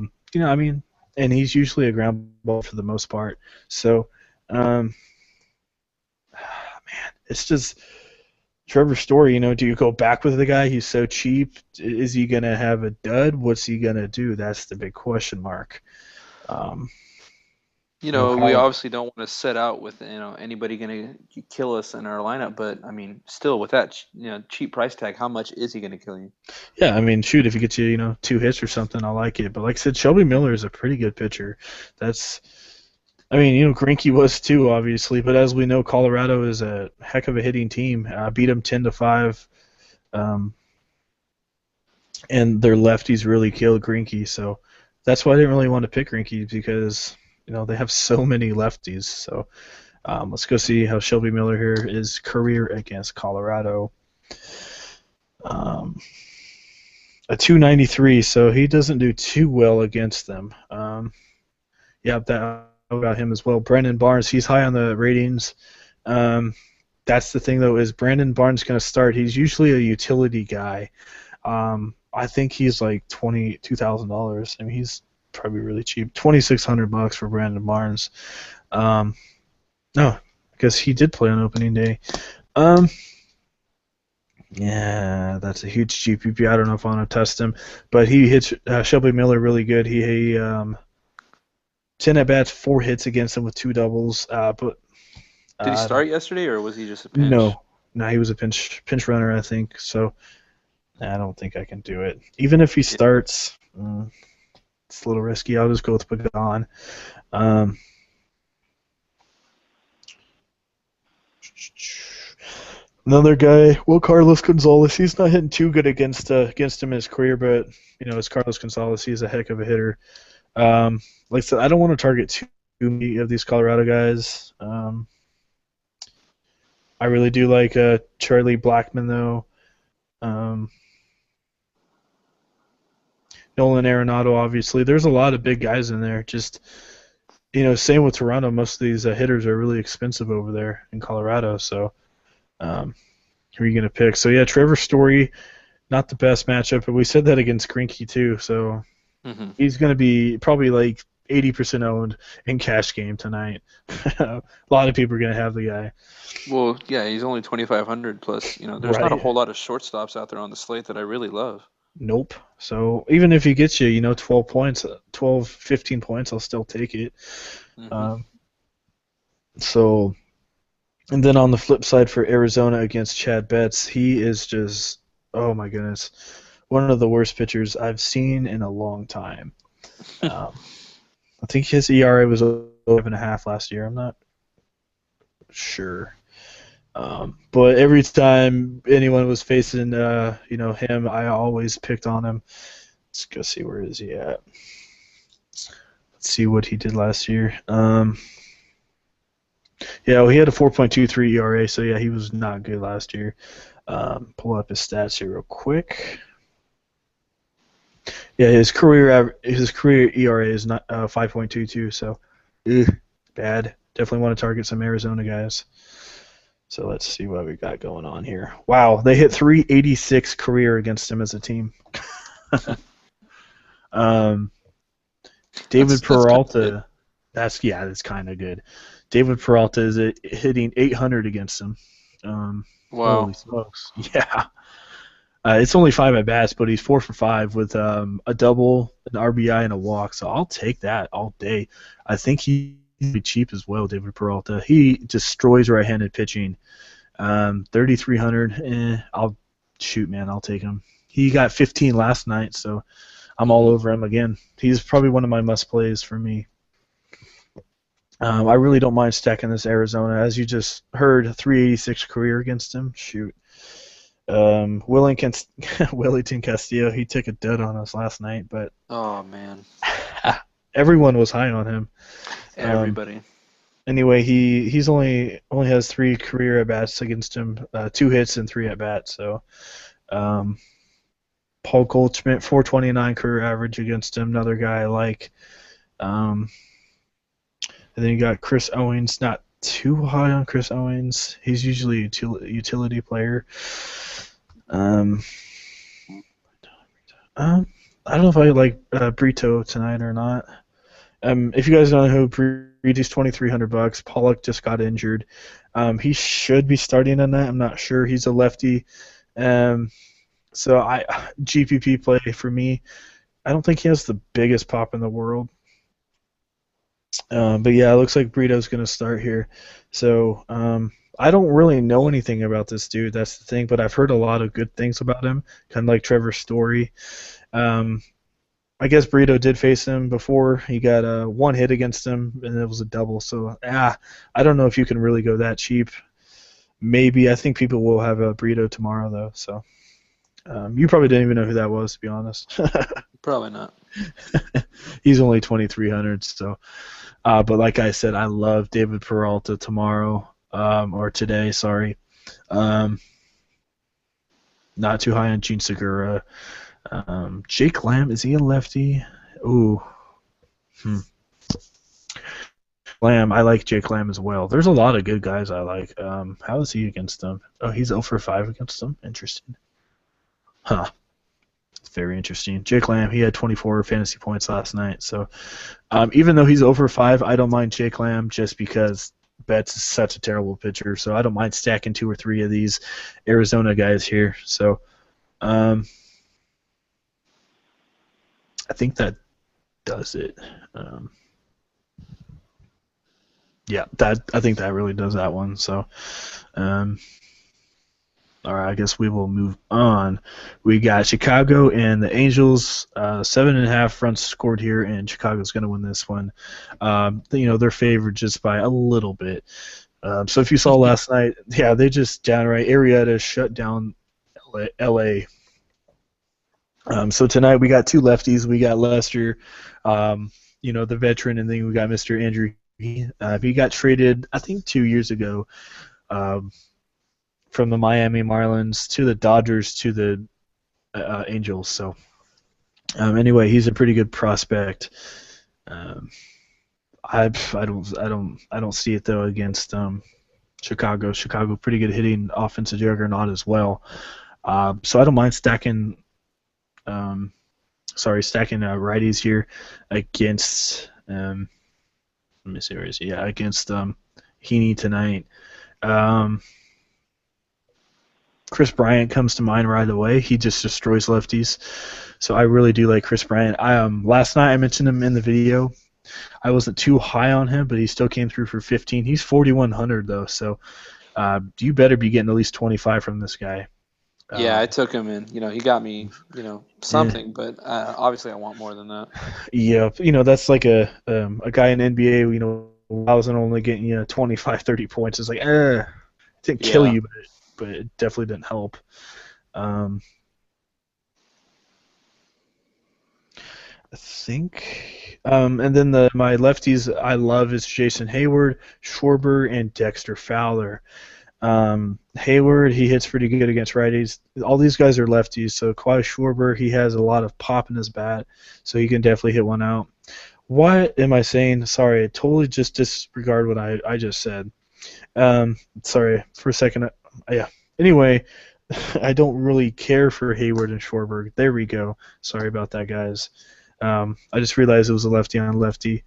mean, and he's usually a ground ball for the most part. So, um, man, it's just Trevor Story. Do you go back with the guy? He's so cheap. Is he gonna have a dud? What's he gonna do? That's the big question mark. Um, We Kyle. obviously don't want to set out with anybody going to kill us in our lineup, but I mean, still with that cheap price tag, how much is he going to kill you? Yeah, I mean, shoot, if he gets you, 2 hits or something, I like it. But like I said, Shelby Miller is a pretty good pitcher. That's, I mean, Greinke was too, obviously. But as we know, Colorado is a heck of a hitting team. Beat them 10-5. Um, and their lefties really killed Greinke. So that's why I didn't really want to pick Greinke because they have so many lefties. So let's go see how Shelby Miller here is career against Colorado. Um, a 293, so he doesn't do too well against them. Yeah, that about him as well. Brandon Barnes, he's high on the ratings. Um, that's the thing though, is Brandon Barnes going to start? He's usually a utility guy. I think he's like $22,000. I mean, he's probably really cheap. $2,600 for Brandon Barnes. No, I guess he did play on opening day. Um, yeah, that's a huge GPP. I don't know if I want to test him, but he hits Shelby Miller really good. He 10 at bats, 4 hits against him with 2 doubles. But Did he I don't start yesterday, or was he just a pinch? no, no, he was a pinch runner, I think. So I don't think I can do it. Even if he Yeah. starts, it's a little risky. I'll just go with Pagan. Um, Another guy, well, Carlos Gonzalez. He's not hitting too good against him in his career, but it's Carlos Gonzalez. He's a heck of a hitter. Like I said, I don't want to target too many of these Colorado guys. I really do like Charlie Blackmon though. Um, Nolan Arenado, obviously. There's a lot of big guys in there. Just same with Toronto. Most of these hitters are really expensive over there in Colorado. So, who are you gonna pick? So yeah, Trevor Story, not the best matchup, but we said that against Greinke too. So Mm-hmm. he's gonna be probably like 80% owned in cash game tonight. A lot of people are gonna have the guy. Well, yeah, he's only 2,500 plus. There's not a Right. whole lot of shortstops out there on the slate that I really love. Nope. So even if he gets you, 12 points, 12, 15 points, I'll still take it. Mm-hmm. Um, so, and then on the flip side for Arizona against Chad Betts, he is just, oh my goodness, one of the worst pitchers I've seen in a long time. Um, I think his ERA was 11.5 last year. I'm not sure. But every time anyone was facing, him, I always picked on him. Let's go see where is he at. Let's see what he did last year. Yeah, well, he had a 4.23 ERA, so yeah, he was not good last year. Pull up his stats here real quick. Yeah, his career ERA is not 5.22, so bad. Definitely want to target some Arizona guys. So let's see what we got going on here. Wow, they hit 386 career against him as a team. um, David That's kind of good. Peralta, that's kind of good. David Peralta is hitting 800 against him. Wow. Holy smokes! Yeah, it's only 5 at bats, but he's 4 for 5 with a double, an RBI, and a walk. So I'll take that all day. I think he'd be cheap as well, David Peralta. He destroys right-handed pitching. 3,300. I'll shoot, man. I'll take him. He got 15 last night, so I'm all Mm-hmm. over him again. He's probably one of my must plays for me. I really don't mind stacking this Arizona. As you just heard, 386 career against him. Shoot. Wellington Castillo, he took a dud on us last night, but Oh man, everyone was high on him. everybody. Anyway, he's only has 3 career at bats against him, 2 hits and 3 at bats. So, Paul Goldschmidt, 429 career average against him. Another guy I like. And then you got Chris Owens, not too high on Chris Owens. He's usually a utility player. I don't know if I like Brito tonight or not. If you guys don't know who Brito's, $2,300. Pollock just got injured. He should be starting on that. I'm not sure. He's a lefty. So GPP play for me. I don't think he has the biggest pop in the world. But yeah, it looks like Brito's going to start here. So I don't really know anything about this dude. That's the thing. But I've heard a lot of good things about him, kind of like Trevor Story. I guess Brito did face him before. He got 1 hit against him, and it was a double. So I don't know if you can really go that cheap. Maybe I think people will have a Brito tomorrow though. So You probably didn't even know who that was, to be honest. Probably not. He's only 2,300. So, but like I said, I love David Peralta tomorrow, or today. Sorry. Um, Not too high on Gene Segura. Jake Lamb, is he a lefty? Ooh. Hmm. Lamb, I like Jake Lamb as well. There's a lot of good guys I like. How is he against them? Oh, he's 0 for 5 against them. Interesting. Huh. It's very interesting. Jake Lamb, he had 24 fantasy points last night. So even though he's 0 for 5, I don't mind Jake Lamb just because Betts is such a terrible pitcher. So I don't mind stacking 2 or 3 of these Arizona guys here. So I think that does it. Yeah, I think that really does that one. So, all right, I guess we will move on. We got Chicago and the Angels. 7.5 runs scored here, and Chicago's going to win this one. They're favored just by a little bit. So if you saw last night, yeah, they just downright Arrieta shut down LA. So tonight we got two lefties. We got Lester, the veteran, and then we got Mr. Andrew. He got traded, I think, 2 years ago from the Miami Marlins to the Dodgers to the Angels. So anyway, he's a pretty good prospect. I don't see it though against Chicago. Chicago, pretty good hitting offensive juggernaut as well. So I don't mind stacking righties here against. Let me see where is he? Yeah, against Heaney tonight. Chris Bryant comes to mind right away. He just destroys lefties. So I really do like Chris Bryant. Last night I mentioned him in the video. I wasn't too high on him, but he still came through for 15. He's 4,100 though, so you better be getting at least 25 from this guy. Yeah, I took him in. He got me, something, but obviously I want more than that. Yeah, that's like a guy in NBA, I wasn't only getting 25, 30 points. It's like, it didn't kill you, but it definitely didn't help. I think, and then my lefties I love is Jason Hayward, Schwarber, and Dexter Fowler. Hayward, he hits pretty good against righties. All these guys are lefties, so Kawhi Schwarber, he has a lot of pop in his bat, so he can definitely hit one out. What am I saying? Sorry, I totally just disregard what I just said. Sorry, for a second. Yeah. Anyway, I don't really care for Hayward and Schwarber. There we go. Sorry about that, guys. I just realized it was a lefty on lefty.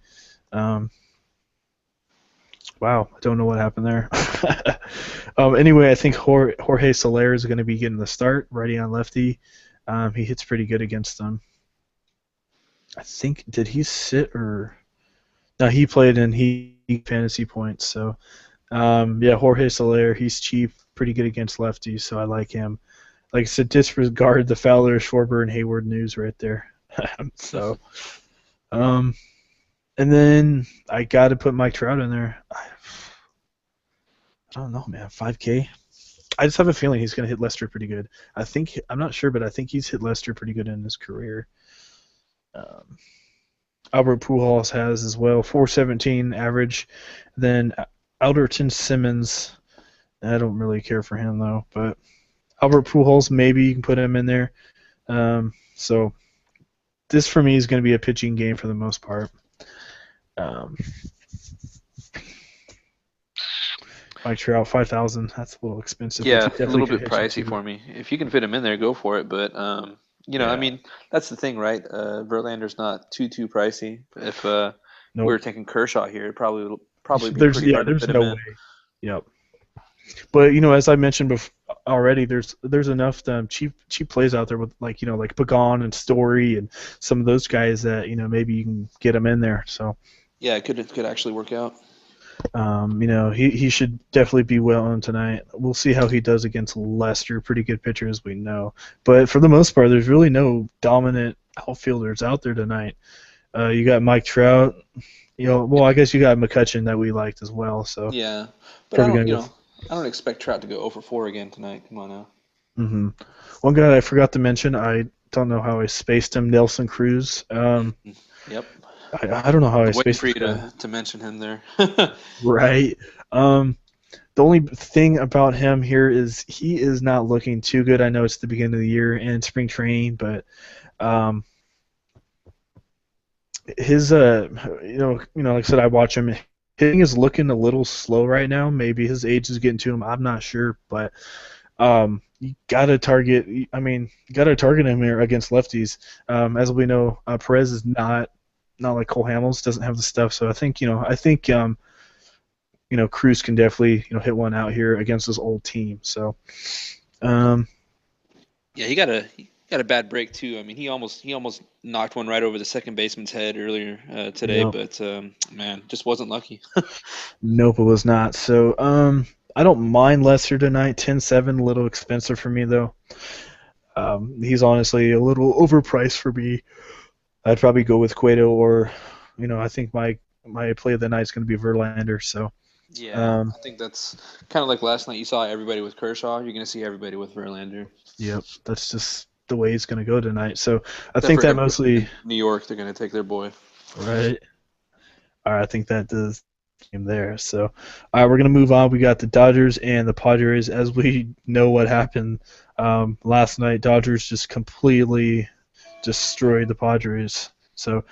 Wow, I don't know what happened there. Anyway, I think Jorge Soler is going to be getting the start, righty on lefty. He hits pretty good against them. I think, did he sit or... No, he played and he fantasy points. So, Jorge Soler, he's cheap, pretty good against lefties, so I like him. Like I said, disregard the Fowler, Schwarber, and Hayward news right there. So, and then I got to put Mike Trout in there. I don't know, man. 5K. I just have a feeling he's going to hit Lester pretty good. I'm not sure, but I think he's hit Lester pretty good in his career. Albert Pujols has as well, 417 average. Then Alderton Simmons, I don't really care for him though, but Albert Pujols, maybe you can put him in there. So this for me is going to be a pitching game for the most part. Mike Trout, 5,000. That's a little expensive. Yeah, a little bit pricey for me. If you can fit him in there, go for it. But I mean, that's the thing, right? Verlander's not too pricey. If we were taking Kershaw here, it'd probably be pretty hard to fit him in. Way. Yep. But as I mentioned already, there's enough cheap plays out there with like Pagan and Story and some of those guys that maybe you can get them in there. So yeah, it could actually work out. He should definitely be well on tonight. We'll see how he does against Lester. Pretty good pitcher, as we know. But for the most part, there's really no dominant outfilders out there tonight. You got Mike Trout. I guess you got McCutchen that we liked as well. So yeah, but I don't expect Trout to go 0 for 4 again tonight. Come on now. Hmm. One guy I forgot to mention, I don't know how I spaced him, Nelson Cruz. Mhm. Yep. I don't know how I I'm waiting spaced for this you guy. to mention him there. Right. Um, the only thing about him here is he is not looking too good. I know it's the beginning of the year and spring training, but um, his like I said, I watch him. Hitting is looking a little slow right now. Maybe his age is getting to him. I'm not sure, but you gotta target. I mean, you gotta target him here against lefties. As we know, Perez is not like Cole Hamels, doesn't have the stuff. So I think Cruz can definitely hit one out here against this old team. So um, Yeah, he got a bad break too. I mean, he almost knocked one right over the second baseman's head earlier today, yeah, but man, just wasn't lucky. nope, it was not. So I don't mind Lester tonight. 10-7, a little expensive for me though. He's honestly a little overpriced for me. I'd probably go with Cueto or, I think my play of the night is going to be Verlander. So, Yeah, um, I think that's kind of like last night. You saw everybody with Kershaw. You're gonna see everybody with Verlander. yep, that's just the way it's going to go tonight. So, I Except think for that everybody mostly in New York, they're gonna take their boy. right. All right, I think that does game there. So, all right, we're gonna move on. We got the Dodgers and the Padres. As we know what happened last night, Dodgers just completely destroyed the Padres. So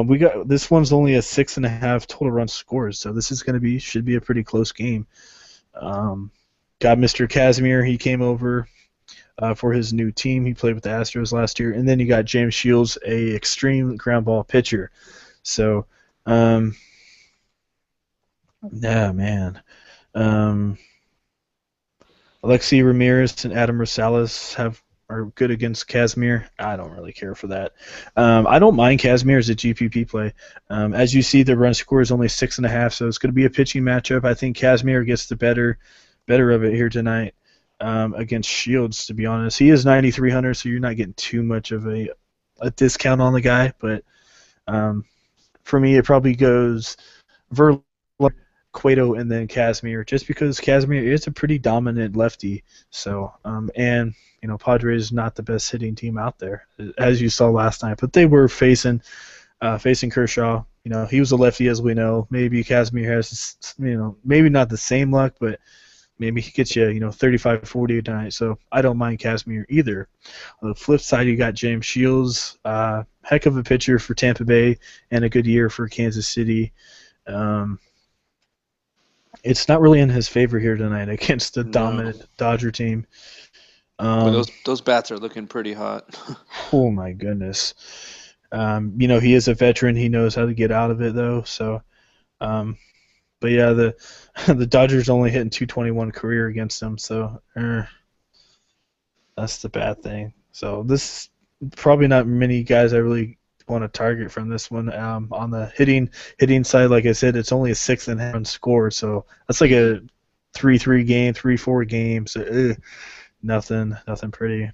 we got this one's only a 6.5 total run scores. So this is gonna be should be a pretty close game. Um, got Mr. Casimir. He came over for his new team. He played with the Astros last year, and then you got James Shields, a extreme ground ball pitcher. So um, yeah, man. Um, Alexi Ramirez and Adam Rosales are good against Casimir. I don't really care for that. I don't mind Casimir as a GPP play. As you see, the run score is only 6.5, so it's going to be a pitching matchup. I think Casimir gets the better of it here tonight against Shields. To be honest, he is 9,300, so you're not getting too much of a discount on the guy. But um, for me, it probably goes Verlander, Cueto, and then Casimir, just because Casimir is a pretty dominant lefty. So, and Padres not the best hitting team out there, as you saw last night, but they were facing Kershaw. He was a lefty, as we know. Maybe Casimir has, maybe not the same luck, but maybe he gets you, 35-40 tonight. So I don't mind Casimir either. On the flip side, you got James Shields, heck of a pitcher for Tampa Bay, and a good year for Kansas City. Um, it's not really in his favor here tonight against the No, dominant Dodger team. boy, Um, those bats are looking pretty hot. oh my goodness. He is a veteran. He knows how to get out of it though. So, um, but yeah, the the Dodgers only hitting 221 career against them. So that's the bad thing. So this probably not many guys I really want to target from this one. On the hitting side, like I said, it's only a 6.5 run score. So that's like Mhm. a 3-3 game, 3-4 game. So nothing pretty.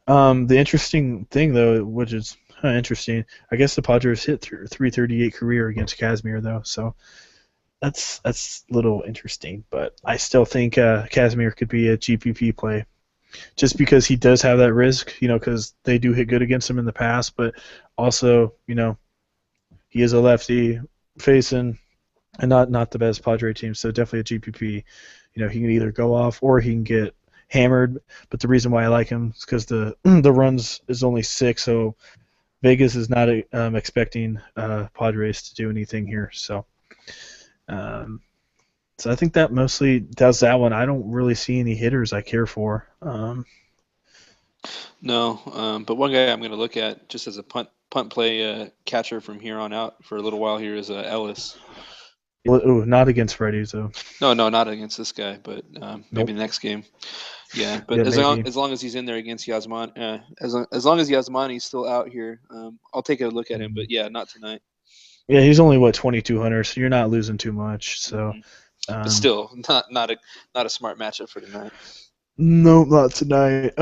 The interesting thing though, which is interesting, I guess the Padres hit 338 career against Casimir though, so that's a little interesting. But I still think Casimir could be a GPP play, just because he does have that risk, because they do hit good against him in the past, but also, he is a lefty facing and not the best Padre team, so definitely a GPP. He can either go off or he can get hammered. But the reason why I like him is because the the runs is only 6, so Vegas is not expecting Padres to do anything here. Um, so I think that mostly does that one. I don't really see any hitters I care for. No, but one guy I'm going to look at just as a punt play catcher from here on out for a little while here is Ellis. Ooh, not against Freddie, so No, no, not against this guy, but maybe nope. the next game. Yeah, but Yeah, maybe. as long as he's in there against Yasman, as long as Yasmani's still out here, I'll take a look at him. But yeah, not tonight. Yeah, he's only 2,200, so you're not losing too much. So Hmm. But um, still, not a smart matchup for tonight. no, not tonight.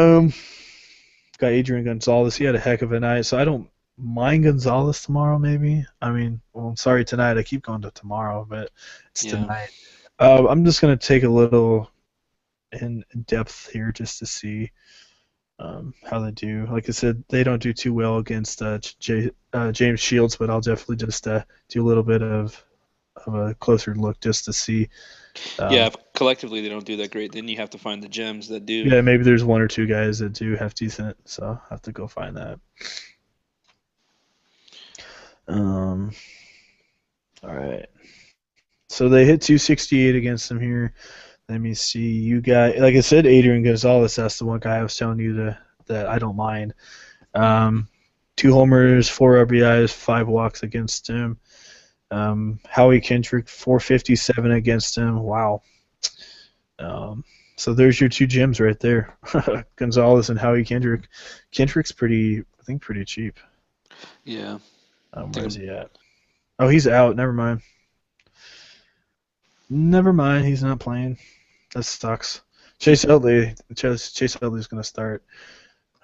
Got Adrian Gonzalez. He had a heck of a night, so I don't mind Gonzalez tomorrow. Maybe. I mean, well, I'm sorry tonight. I keep going to tomorrow, but it's Yeah. tonight. I'm just gonna take a little. in depth here just to see how they do. Like I said, they don't do too well against James Shields, but I'll definitely just do a little bit of a closer look just to see. Yeah, Um, if collectively they don't do that great, then you have to find the gems that do. yeah, maybe there's one or two guys that do have decent, so I'll have to go find that. Um, all right. So they hit 268 against them here. Let me see. You got, like I said, Adrian Gonzalez. That's the one guy I was telling you that I don't mind. Mm-hmm. 2 homers, 4 RBIs, 5 walks against him. Howie Kendrick, 457 against him. Wow. So there's your two gems right there, Gonzalez and Howie Kendrick. Kendrick's I think, pretty cheap. Yeah, I Where is think he at? Oh, he's out. Never mind. Never mind. He's not playing. That sucks. Chase Utley's gonna start.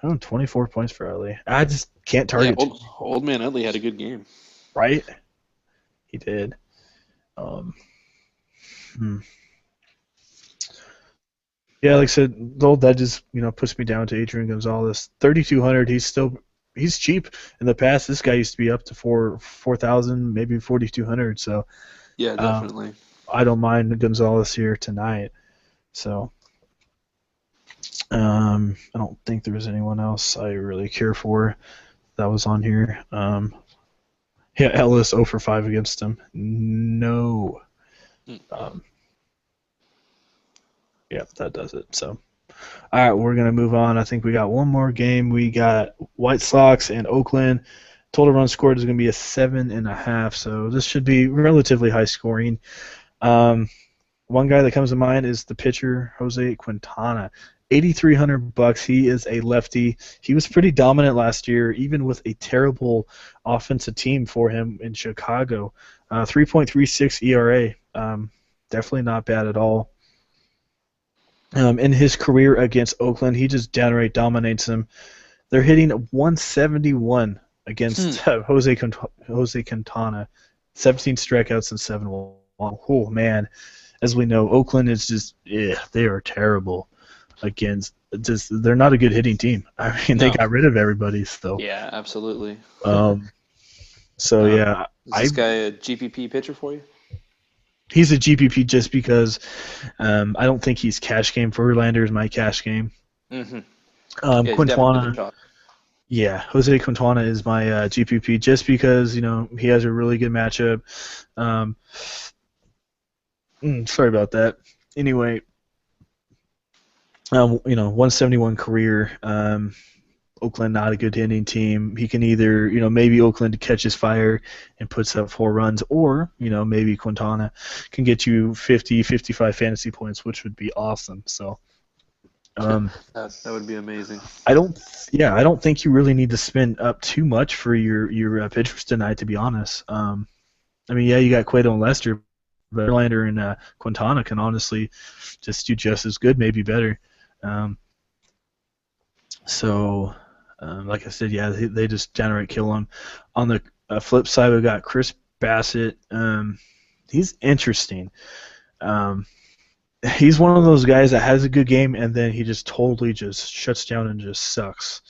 Oh, 24 points for Utley. I just can't yeah, target old man Utley had a good game. right. He did. Um, hmm. Yeah, like I said, though that just puts me down to Adrian Gonzalez. 3,200. He's cheap. In the past, this guy used to be up to 4,000, maybe 4,200. So Yeah, um, definitely. I don't mind Gonzalez here tonight. So I don't think there was anyone else I really care for that was on here. Yeah, Ellis 0 for 5 against him. No. Mm. Um, yeah, that does it. So. All right, we're gonna move on. I think we got one more game. We got White Sox and Oakland. Total runs scored is gonna be a 7.5. So this should be relatively high scoring. Um, One guy that comes to mind is the pitcher Jose Quintana. $8,300. He is a lefty. He was pretty dominant last year, even with a terrible offensive team for him in Chicago. 3.36 ERA. Definitely not bad at all. In his career against Oakland, he just downright dominates them. They're hitting 171 against Jose Quintana, 17 strikeouts and 7 walks. Oh man, as we know, Oakland is just they are terrible against. They're not a good hitting team. I mean, they No. got rid of everybody. Yeah, absolutely. Um, so Um, yeah, is this guy a GPP pitcher for you? he's a GPP just because I don't think he's cash game. Verlander is my cash game. Mm-hmm. Yeah, he's definitely the Quintana. top. Yeah, Jose Quintana is my GPP just because he has a really good matchup. Um, Sorry about that. Anyway, 171 career. Oakland not a good hitting team. He can either maybe Oakland catches fire and puts up 4 runs, or maybe Quintana can get you 50, 55 fantasy points, which would be awesome. So. That would be amazing. I don't, yeah, I don't think you really need to spend up too much for your pitchers tonight, to be honest. I mean, yeah, you got Cueto and Lester, but Verlander and Quintana can honestly just do just as good, maybe better. Um, like I said, yeah, they just downright kill them. On the flip side, we got Chris Bassett. He's interesting. Um, he's one of those guys that has a good game and then he just totally just shuts down and just sucks.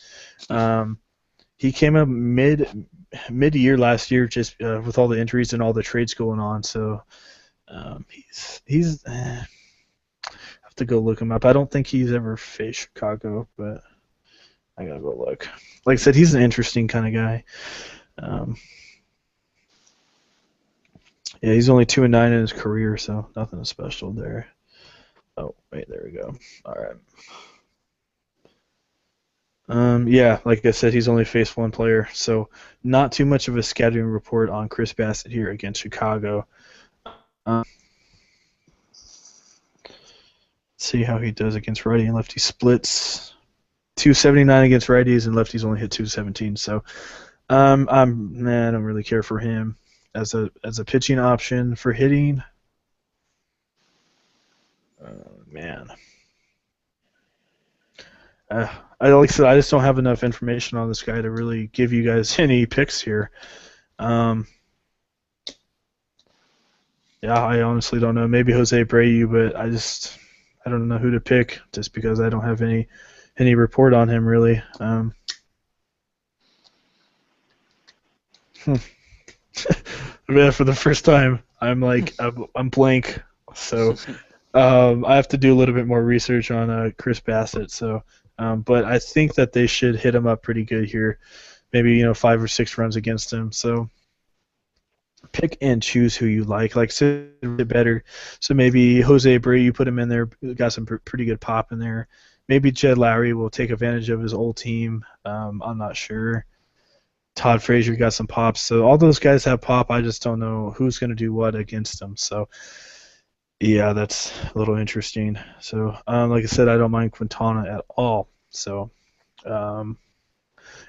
He came up mid-year last year just with all the injuries and all the trades going on. So he's I have to go look him up. I don't think he's ever faced Chicago, but I gotta go look. Like I said, he's an interesting kind of guy. Um, yeah, he's only 2-9 in his career, so nothing special there. Oh, wait, there we go. All right. Yeah, like I said, he's only faced one player, so not too much of a scouting report on Chris Bassett here against Chicago. Let's see how he does against righty and lefty splits. 279 against righties and lefties only hit 217. So, I don't really care for him as a pitching option. For hitting. Man. Like I said, I just don't have enough information on this guy to really give you guys any picks here. Yeah, I honestly don't know. Maybe Jose Abreu, but I I don't know who to pick just because I don't have any report on him really. Yeah, for the first time, I'm blank. So I have to do a little bit more research on Chris Bassett. So, but I think that they should hit him up pretty good here. Maybe 5 or 6 runs against him. So pick and choose who you like. Like Sid did better. So maybe Jose Abreu, you put him in there, got some pretty good pop in there. Maybe Jed Lowry will take advantage of his old team. I'm not sure. Todd Frazier got some pops. So all those guys have pop. I just don't know who's going to do what against them. So yeah, that's a little interesting. So like I said, I don't mind Quintana at all. So um,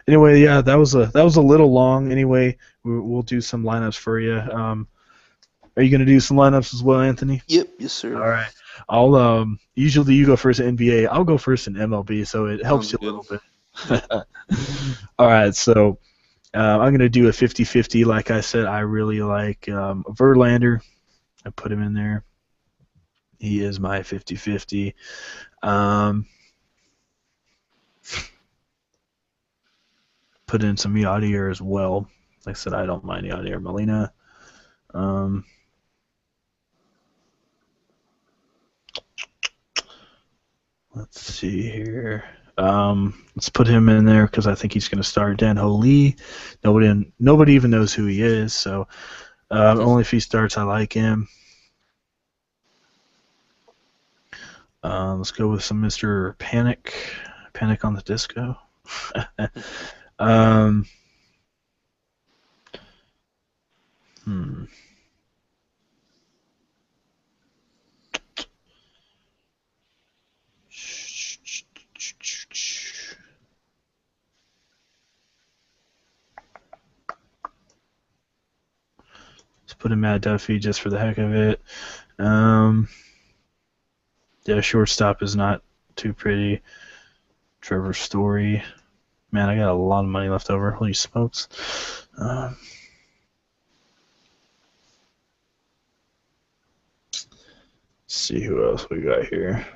anyway, yeah, that was a little long. Anyway, we'll do some lineups for you. Are you going to do some lineups as well, Anthony? Yep, yes, sir. All right. I'll usually you go first in NBA. I'll go first in MLB, so it helps Sounds you a good. little bit. Yep. All right, so I'm going to do a 50-50. Like I said, I really like Verlander. I put him in there. He is my 50-50. Um, put in some Yadier as well. Like I said, I don't mind Yadier Molina. Um, let's see here. Let's put him in there because I think he's going to start Dan Ho Lee. Nobody even knows who he is, so only if he starts, I like him. Let's go with some Mr. Panic on the Disco. um, hmm. Let's put in Matt Duffy just for the heck of it. Um, yeah, shortstop is not too pretty. Trevor Story. Man, I got a lot of money left over. Holy smokes. Um, see who else we got here.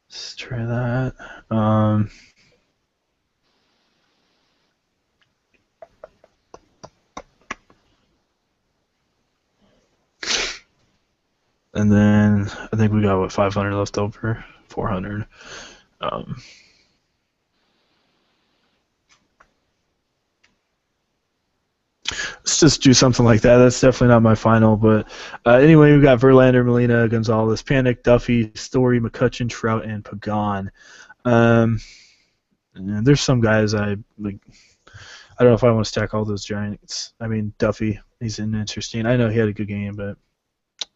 Let's try that. And then I think we got 500 left over, 400. Let's just do something like that. That's definitely not my final, but anyway, we've got Verlander, Molina, Gonzalez, Panic, Duffy, Story, McCutcheon, Trout, and Pagan. And there's some guys I like. I don't know if I want to stack all those Giants. I mean, Duffy, he's interesting. I know he had a good game, but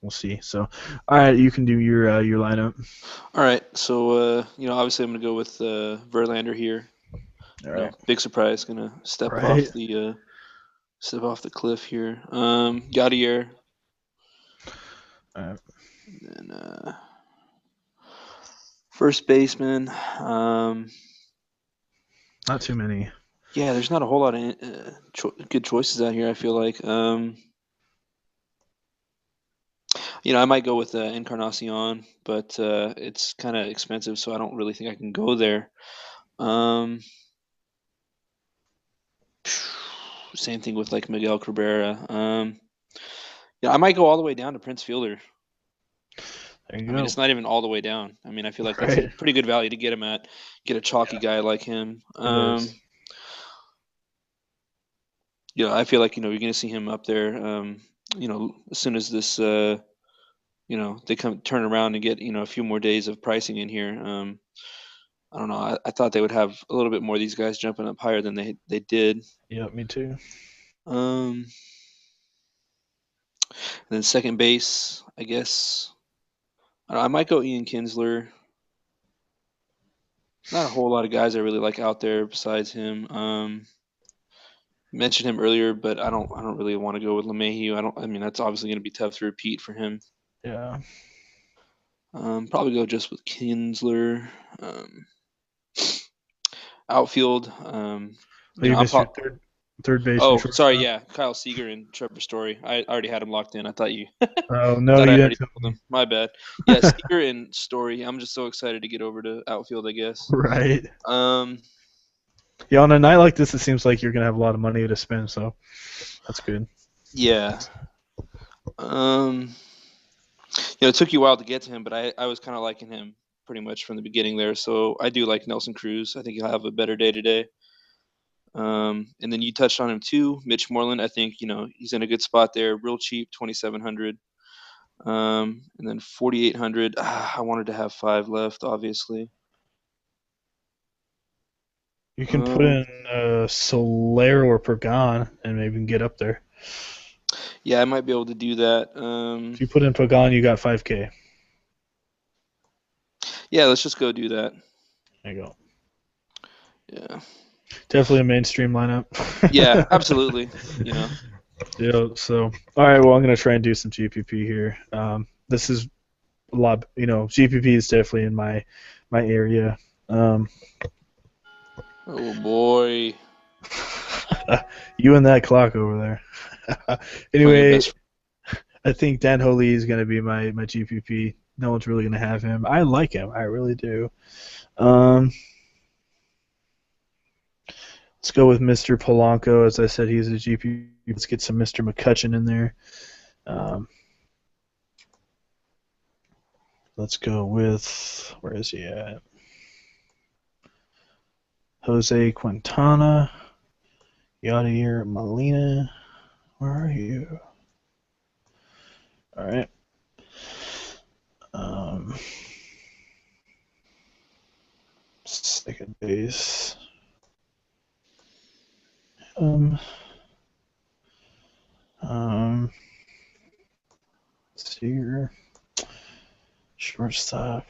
we'll see. So, all right, you can do your lineup. All right, so obviously I'm gonna go with Verlander here. All right. Big surprise, gonna Right. step off the cliff here. Yadier, All right. and first baseman. Not too many. Yeah, there's not a whole lot of good choices out here. I feel like. I might go with Encarnacion, but it's kind of expensive, so I don't really think I can go there. Um, Same thing with like Miguel Cabrera. I might go all the way down to Prince Fielder. There you I mean, go. it's not even all the way down. I mean, I feel like that's a Right. pretty good value to get him at. Get a chalky guy like him. It is. I feel like you're going to see him up there. As soon as this, they come turn around and get a few more days of pricing in here. I don't know. I thought they would have a little bit more of these guys jumping up higher than they did. Yep, me too. And then second base, I guess I might go Ian Kinsler. Not a whole lot of guys I really like out there besides him. Mentioned him earlier, but I don't really want to go with LeMahieu. I mean, that's obviously going to be tough to repeat for him. Yeah. Probably go just with Kinsler. Outfield. Oh, you I'm missed your pro- third. third baseman, Oh, sorry, shortstop. yeah, Kyle Seager and Trevor Story. I already had him locked in. I thought you Oh no, thought I you already didn't tell told me. them. My bad. Yeah, Seager and Story. I'm just so excited to get over to outfield, I guess. Right. Um, Yeah, on a night like this, it seems like you're gonna have a lot of money to spend, so that's good. yeah. Um, it took you a while to get to him, but I was kind of liking him pretty much from the beginning there. So I do like Nelson Cruz. I think he'll have a better day today. And then you touched on him too, Mitch Moreland. I think he's in a good spot there, real cheap, 2,700. And then 4,800. I wanted to have 5 left, obviously. You can put Um, in Soler or Pagan and maybe get up there. yeah, I might be able to do that. If you put in Pagan, you got 5K. Yeah, let's just go do that. There you go. Yeah, Definitely a mainstream lineup. yeah, absolutely. Yeah. So, all right. Well, I'm gonna try and do some GPP here. This is a lot. GPP is definitely in my area. Um, Oh boy, you and that clock over there. playing Anyway, best. I think Dan Holy is going to be my GPP. No one's really going to have him. I like him. I really do. Let's go with Mr. Polanco. As I said, he's a GPP. Let's get some Mr. McCutcheon in there. Um, let's go with, where is he at? Jose Quintana. Yadier Molina. Where are you? All right. Um, second base. Um, um, Seager. Shortstop.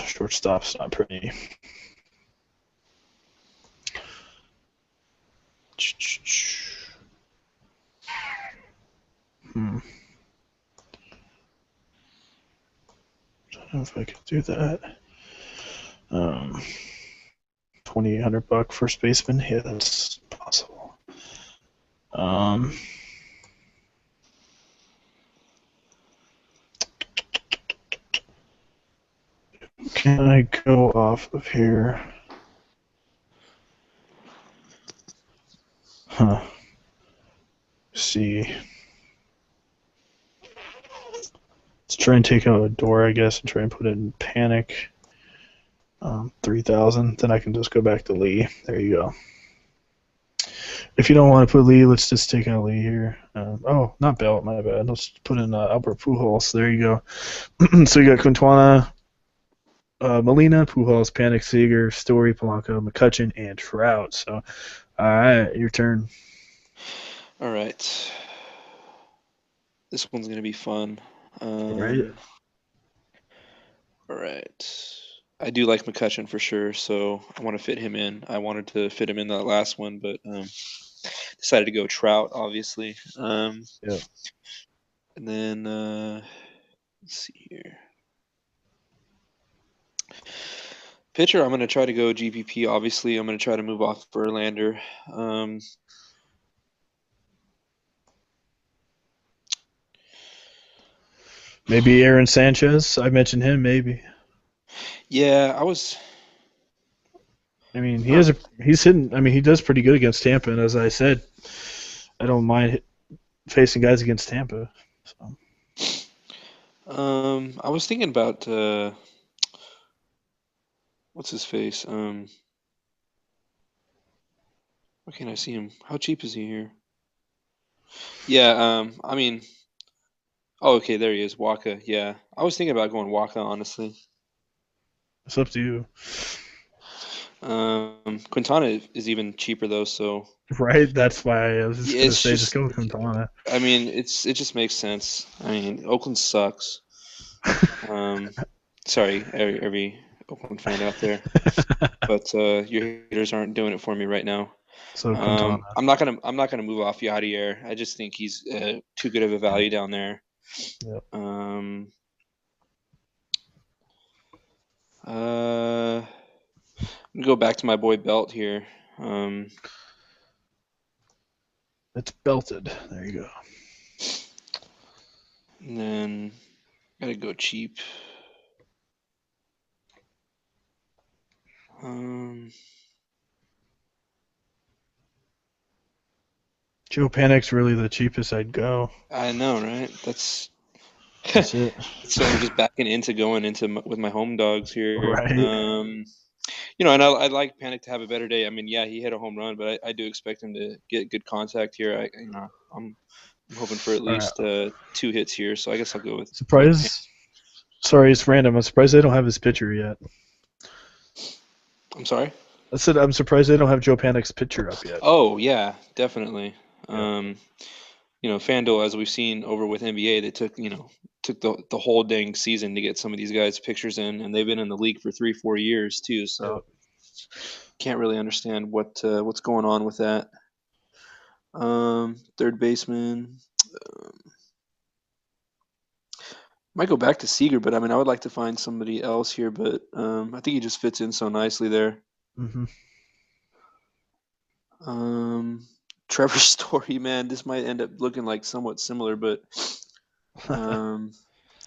Shortstop's not pretty. Hmm. I don't know if I could do that. 2,800 buck first baseman. Yeah, that's possible. Um, can I go off of here? Huh. See. Let's try and take out a door, I guess, and try and put it in panic. 3,000. Then I can just go back to Lee. There you go. If you don't want to put Lee, let's just take out Lee here. Oh, not Belt, my bad. Let's put in Albert Pujols. There you go. So you got Quintana, Molina, Pujols, Panic, Seager, Story, Polanco, McCutcheon, and Trout. So, all right, your turn. All right, this one's gonna be fun. Right. All right. I do like McCutcheon for sure, so I want to fit him in. I wanted to fit him in that last one, but decided to go Trout, obviously. Yeah. And then let's see here. Pitcher, I'm going to try to go GPP. Obviously, I'm going to try to move off Verlander. Maybe Aaron Sanchez. I mentioned him. Maybe. Yeah, I was. I mean, Huh. he's hitting. I mean, he does pretty good against Tampa. And as I said, I don't mind facing guys against Tampa. So. I was thinking about what's his face. Why can't I see him? How cheap is he here? Yeah. I mean. Oh, okay. There he is. Waka. Yeah. I was thinking about going Waka, honestly. It's up to you. Quintana is even cheaper though, so Right? That's why I was just yeah, gonna it's say just just. go with Quintana. I mean, it just makes sense. I mean, Oakland sucks. Um, sorry, every Oakland fan out there, but your haters aren't doing it for me right now. So Quintana. I'm not gonna move off Yadier. I just think he's too good of a value down there. Yep. Um, uh, Go back to my boy Belt here. It's belted. There you go. And then gotta go cheap. Joe Panic's really the cheapest I'd go. I know, right? That's That's it. so I'm just backing into going into with my home dogs here. Right. And I like Panic to have a better day. I mean, yeah, he hit a home run, but I do expect him to get good contact here. I'm hoping for at All right. least 2 hits here, so I guess I'll go with Panic. Surprise. Sorry, it's random. I'm surprised they don't have his pitcher yet. I'm sorry. I said I'm surprised they don't have Joe Panic's pitcher up yet. Oh yeah, definitely. Yeah. Fanduel, as we've seen over with NBA, they took the whole dang season to get some of these guys pictures in, and they've been in the league for 3-4 years too. So can't really understand what's going on with that. Third baseman. Might go back to Seager, but I mean, I would like to find somebody else here, but I think he just fits in so nicely there. Mm-hmm. Trevor Story, man, this might end up looking like somewhat similar, but I'm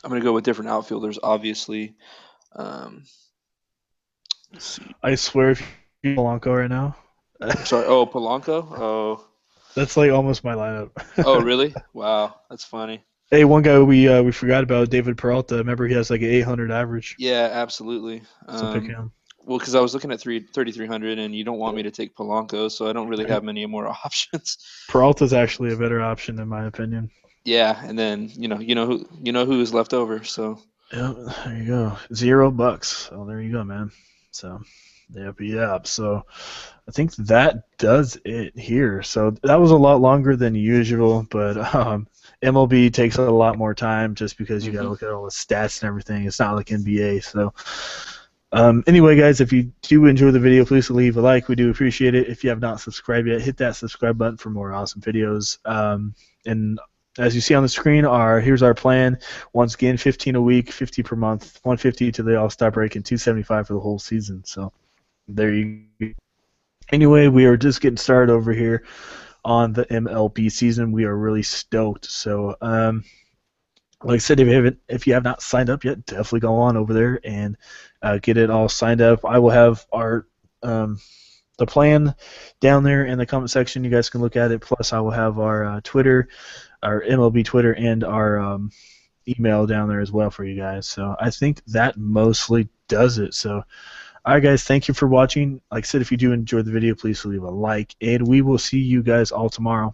going to go with different outfielders, obviously. Let's see. I swear, if you Polanco right now, I'm sorry. Oh, Polanco? Oh. that's like almost my lineup. Oh, really? Wow, that's funny. Hey, one guy we forgot about, David Peralta. Remember, he has like an 800 average. Yeah, absolutely. So pick him. Well, because I was looking at 3,300, and you don't want me to take Polanco, so I don't really have many more options. Peralta's actually a better option in my opinion. Yeah, and then you know who is left over. So yeah, there you go, $0. So there you go, man. So yep. So I think that does it here. So that was a lot longer than usual, but MLB takes a lot more time just because you got to look at all the stats and everything. It's not like NBA. So anyway, guys, if you do enjoy the video, please leave a like. We do appreciate it. If you have not subscribed yet, hit that subscribe button for more awesome videos. And as you see on the screen, here's our plan. Once again, 15 a week, 50 per month, 150 to the All-Star break, and 275 for the whole season. So there you go. Anyway, we are just getting started over here on the MLB season. We are really stoked. So, like I said, if you have not signed up yet, definitely go on over there and get it all signed up. I will have our the plan down there in the comment section. You guys can look at it. Plus, I will have our Twitter, our MLB Twitter, and our email down there as well for you guys. So I think that mostly does it. So, all right, guys, thank you for watching. Like I said, if you do enjoy the video, please leave a like, and we will see you guys all tomorrow.